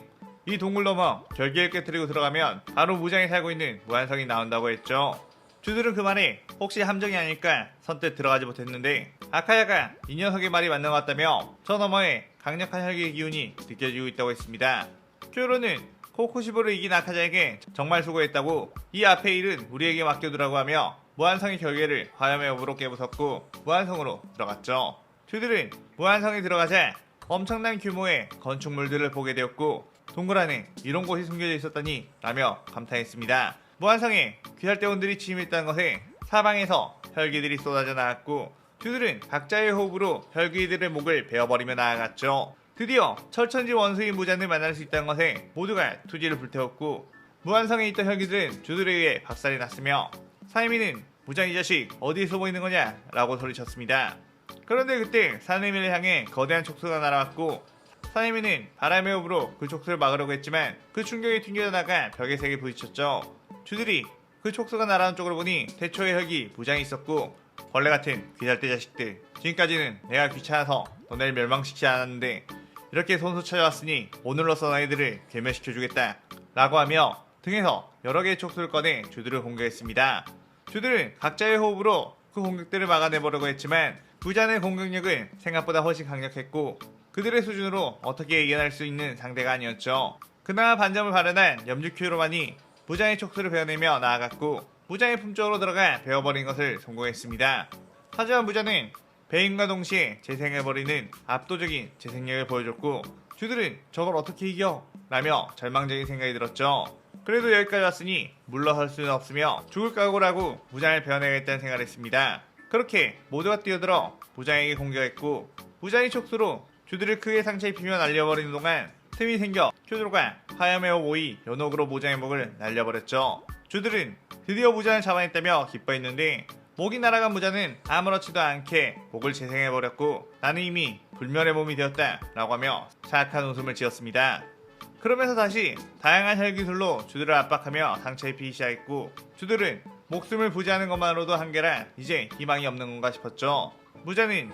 이 동굴 넘어 결계를 깨뜨리고 들어가면 바로 무장에 살고 있는 무한성이 나온다고 했죠. 주들은 그 말에 혹시 함정이 아닐까 선뜻 들어가지 못했는데 아카야가 이 녀석의 말이 맞는 것 같다며 저 너머에 강력한 혈기의 기운이 느껴지고 있다고 했습니다. 쿄로는 코쿠시보를 이긴 아카야에게 정말 수고했다고 이 앞의 일은 우리에게 맡겨두라고 하며 무한성의 결계를 화염의 업으로 깨부쉈고 무한성으로 들어갔죠. 주들은 무한성에 들어가자 엄청난 규모의 건축물들을 보게 되었고 동굴 안에 이런 곳이 숨겨져 있었다니 라며 감탄했습니다. 무한성에 귀살대원들이 침입했다는 것에 사방에서 혈기들이 쏟아져 나왔고 주들은 각자의 호흡으로 혈기들의 목을 베어버리며 나아갔죠. 드디어 철천지 원수인 무잔을 만날 수 있다는 것에 모두가 투지를 불태웠고 무한성에 있던 혈기들은 주들에 의해 박살이 났으며 사이미는 무잔 이 자식 어디에 숨어 있는 거냐 라고 소리쳤습니다. 그런데 그때 사내미를 향해 거대한 촉수가 날아왔고 사내미는 바람의 호흡으로 그 촉수를 막으려고 했지만 그 충격에 튕겨져 나가 벽에 세게 부딪혔죠. 주들이 그 촉수가 날아온 쪽으로 보니 태초의 혈기 무장이 있었고 벌레 같은 귀살대 자식들 지금까지는 내가 귀찮아서 너네를 멸망시키지 않았는데 이렇게 손수 찾아왔으니 오늘로써 너희들을 괴멸시켜주겠다 라고 하며 등에서 여러 개의 촉수를 꺼내 주들을 공격했습니다. 주들은 각자의 호흡으로 그 공격들을 막아내보려고 했지만 무잔의 공격력은 생각보다 훨씬 강력했고 그들의 수준으로 어떻게 이겨낼 수 있는 상대가 아니었죠. 그나마 반점을 발현한 염주큐로만이 무장의 촉수를 베어내며 나아갔고 무장의 품쪽으로 들어가 베어버린 것을 성공했습니다. 하지만 무장은 배임과 동시에 재생해버리는 압도적인 재생력을 보여줬고 주들은 저걸 어떻게 이겨? 라며 절망적인 생각이 들었죠. 그래도 여기까지 왔으니 물러설 수는 없으며 죽을 각오를 하고 무장을 베어내겠다는 생각을 했습니다. 그렇게 모두가 뛰어들어 무장에게 공격했고 무장의 촉수로 주들을 크게 상처 입히며 날려버리는 동안 틈이 생겨 큐드로가 화염의 호흡 5위 연옥으로 무장의 목을 날려버렸죠. 주들은 드디어 무장을 잡아냈다며 기뻐했는데 목이 날아간 무장은 아무렇지도 않게 목을 재생해버렸고 나는 이미 불멸의 몸이 되었다 라고 하며 사악한 웃음을 지었습니다. 그러면서 다시 다양한 혈기술로 주들을 압박하며 상처 입히기 시작했고 주들은 목숨을 부지하는 것만으로도 한계라 이제 희망이 없는 건가 싶었죠. 무자는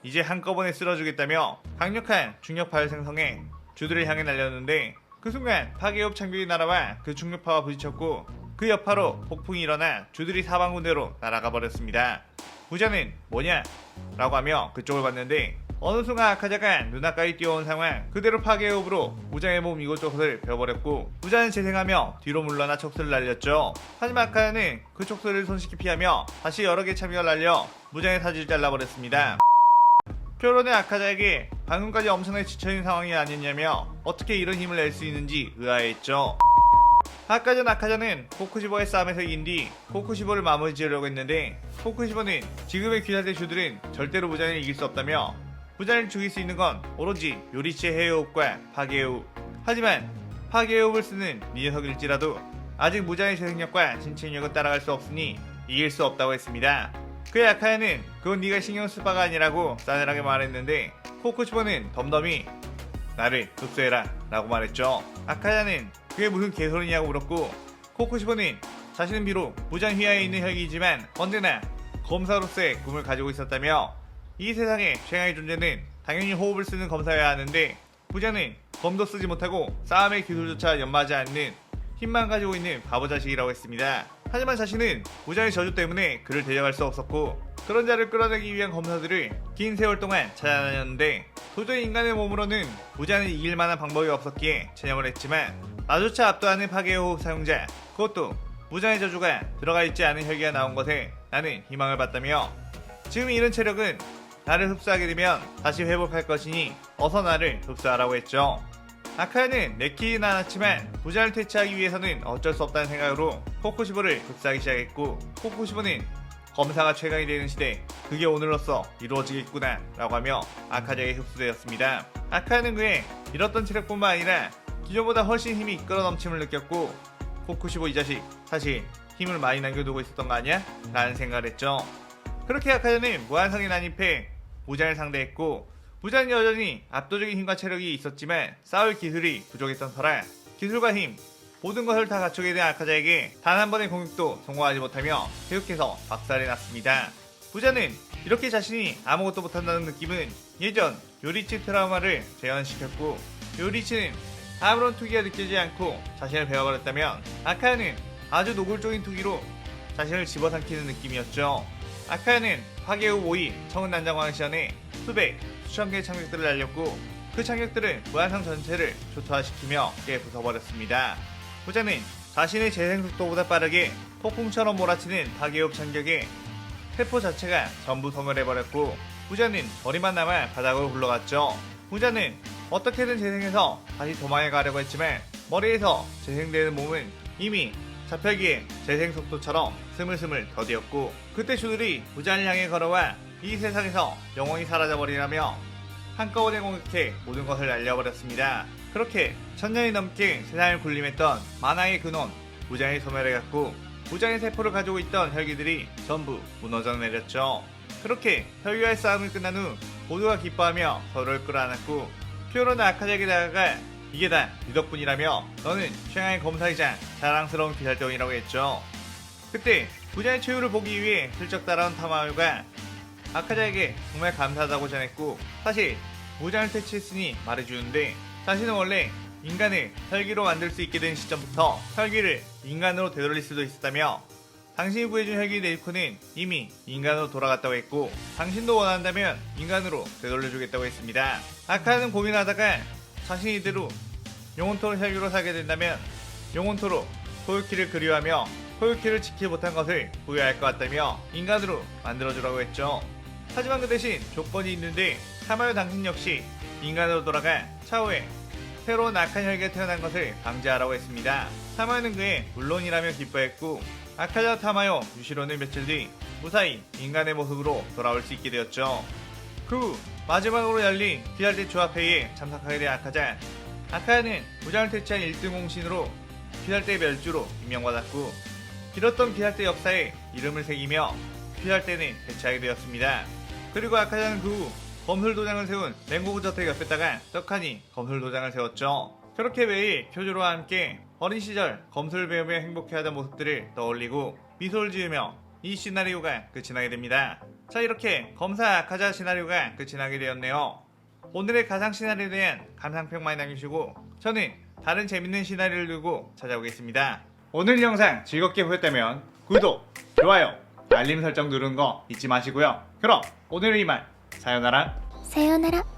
이제 한꺼번에 쓸어주겠다며 강력한 중력파를 생성해 주들을 향해 날렸는데 그 순간 파괴호흡 창벽이 날아와 그 중력파와 부딪혔고 그 여파로 폭풍이 일어나 주들이 사방군대로 날아가 버렸습니다. 무자는 뭐냐? 라고 하며 그쪽을 봤는데 어느 순간 아카자가 눈앞까지 뛰어온 상황 그대로 파괴호흡으로 무자의 몸 이곳저곳을 베어버렸고 무자는 재생하며 뒤로 물러나 촉수를 날렸죠. 하지만 아카자는 그 촉수를 손쉽게 피하며 다시 여러 개 참여를 날려 무자의 사지를 잘라버렸습니다. 쿄로는 아카자에게 방금까지 엄청나게 지쳐있는 상황이 아니었냐며 어떻게 이런 힘을 낼 수 있는지 의아해했죠. 아까 전 아카자는 코쿠시보의 싸움에서 이긴 뒤 코쿠시보를 마무리 지으려고 했는데 코쿠시보는 지금의 귀살대 주들은 절대로 무잔을 이길 수 없다며 무잔을 죽일 수 있는 건 오로지 요리치의 해호흡과 파괴호흡. 하지만 파괴호흡을 쓰는 이 녀석일지라도 아직 무잔의 재생력과 신체력은 따라갈 수 없으니 이길 수 없다고 했습니다. 그의 아카야는 그건 네가 신경 쓸 바가 아니라고 싸늘하게 말했는데 코쿠시보는 덤덤히 나를 흡수해라 라고 말했죠. 아카자는 그게 무슨 개소리냐고 물었고, 코쿠시보는 자신은 비록 무장 휘하에 있는 혈기이지만 언제나 검사로서의 꿈을 가지고 있었다며, 이 세상의 최강의 존재는 당연히 호흡을 쓰는 검사여야 하는데 부자는 검도 쓰지 못하고 싸움의 기술조차 연마하지 않는 힘만 가지고 있는 바보 자식이라고 했습니다. 하지만 자신은 부자의 저주 때문에 그를 데려갈 수 없었고, 그런 자를 끌어내기 위한 검사들을 긴 세월 동안 찾아다녔는데 도저히 인간의 몸으로는 부자는 이길 만한 방법이 없었기에 체념을 했지만, 나조차 압도하는 파괴의 호흡 사용자, 그것도 부자의 저주가 들어가 있지 않은 혈기가 나온 것에 나는 희망을 봤다며, 지금 이런 체력은 나를 흡수하게 되면 다시 회복할 것이니 어서 나를 흡수하라고 했죠. 아카야는 내키진 않았지만 부자를 퇴치하기 위해서는 어쩔 수 없다는 생각으로 코쿠시보를 흡수하기 시작했고, 코쿠시보는 검사가 최강이 되는 시대, 그게 오늘로써 이루어지겠구나 라고 하며 아카자에게 흡수되었습니다. 아카야는 그의 잃었던 체력뿐만 아니라 기존보다 훨씬 힘이 끌어넘침을 느꼈고, 코쿠시보 이 자식 사실 힘을 많이 남겨두고 있었던 거 아니야? 라는 생각을 했죠. 그렇게 아카자는 무한성에 난입해 부자를 상대했고, 부자는 여전히 압도적인 힘과 체력이 있었지만 싸울 기술이 부족했던 터라 기술과 힘, 모든 것을 다 갖추게 된 아카자에게 단 한 번의 공격도 성공하지 못하며 계속해서 박살이 났습니다. 부자는 이렇게 자신이 아무것도 못한다는 느낌은 예전 요리치 트라우마를 재현시켰고, 요리치는 아무런 투기가 느껴지지 않고 자신을 베어버렸다면 아카야는 아주 노골적인 투기로 자신을 집어삼키는 느낌이었죠. 아카야는 파괴후 5위 청은난장왕시안에 수백, 수천 개의 창격들을 날렸고, 그 창격들은 무한성 전체를 초토화시키며 깨 부숴버렸습니다. 부자는 자신의 재생 속도보다 빠르게 폭풍처럼 몰아치는 파괴후 창격에 세포 자체가 전부 소멸해버렸고, 부자는 머리만 남아 바닥으로 굴러갔죠. 부자는 어떻게든 재생해서 다시 도망해 가려고 했지만 머리에서 재생되는 몸은 이미 자폐기의 재생 속도처럼 스물스물 더디었고, 그때 슈들이 부자를 향해 걸어와 이 세상에서 영원히 사라져버리라며 한꺼번에 공격해 모든 것을 날려버렸습니다. 그렇게 천년이 넘게 세상을 군림했던 만화의 근원 부자의 소멸해갔고, 부자의 세포를 가지고 있던 혈기들이 전부 무너져 내렸죠. 그렇게 혈기와의 싸움이 끝난 후 모두가 기뻐하며 서로를 끌어안았고, 피오로는 아카자에게 다가가 이게 다 네 덕분이라며 너는 최강의 검사이자 자랑스러운 기살대원이라고 했죠. 그때 부자의 최후를 보기 위해 슬쩍 따라온 타마요가 아카자에게 정말 감사하다고 전했고, 사실 무장을 퇴치했으니 말해주는데 자신은 원래 인간을 혈기로 만들 수 있게 된 시점부터 혈기를 인간으로 되돌릴 수도 있었다며, 당신이 구해준 혈기 네이코는 이미 인간으로 돌아갔다고 했고, 당신도 원한다면 인간으로 되돌려주겠다고 했습니다. 아카는 고민하다가 자신이 이대로 영혼토로 혈기로 살게 된다면 영혼토로 코유키를 그리워하며 코유키를 지키지 못한 것을 후회할 것 같다며 인간으로 만들어주라고 했죠. 하지만 그 대신 조건이 있는데, 타마요 당신 역시 인간으로 돌아가 차후에 새로운 악한 혈기가 태어난 것을 방지하라고 했습니다. 타마요는 그의 물론이라며 기뻐했고, 아카자 타마요 유시로는 며칠 뒤 무사히 인간의 모습으로 돌아올 수 있게 되었죠. 그 후 마지막으로 열린 귀할대 조합회의에 참석하게 된 아카자. 아카야는 무장을 퇴치한 1등 공신으로 귀할대 멸주로 임명받았고, 길었던 귀할대 역사에 이름을 새기며 귀할대는 대체하게 되었습니다. 그리고 아카자는 그 후 검술도장을 세운 랭고구 저택 옆에다가 떡하니 검술도장을 세웠죠. 그렇게 매일 교주로와 함께 어린 시절 검술을 배우며 행복해하던 모습들을 떠올리고 미소를 지으며 이 시나리오가 끝이 나게 됩니다. 자, 이렇게 검사 아카자 시나리오가 끝이 나게 되었네요. 오늘의 가상 시나리오에 대한 감상평 많이 남겨주시고 저는 다른 재밌는 시나리오를 들고 찾아오겠습니다. 오늘 영상 즐겁게 보셨다면 구독, 좋아요, 알림 설정 누르는 거 잊지 마시고요. 그럼 오늘은 이만. 사요나라.さようなら。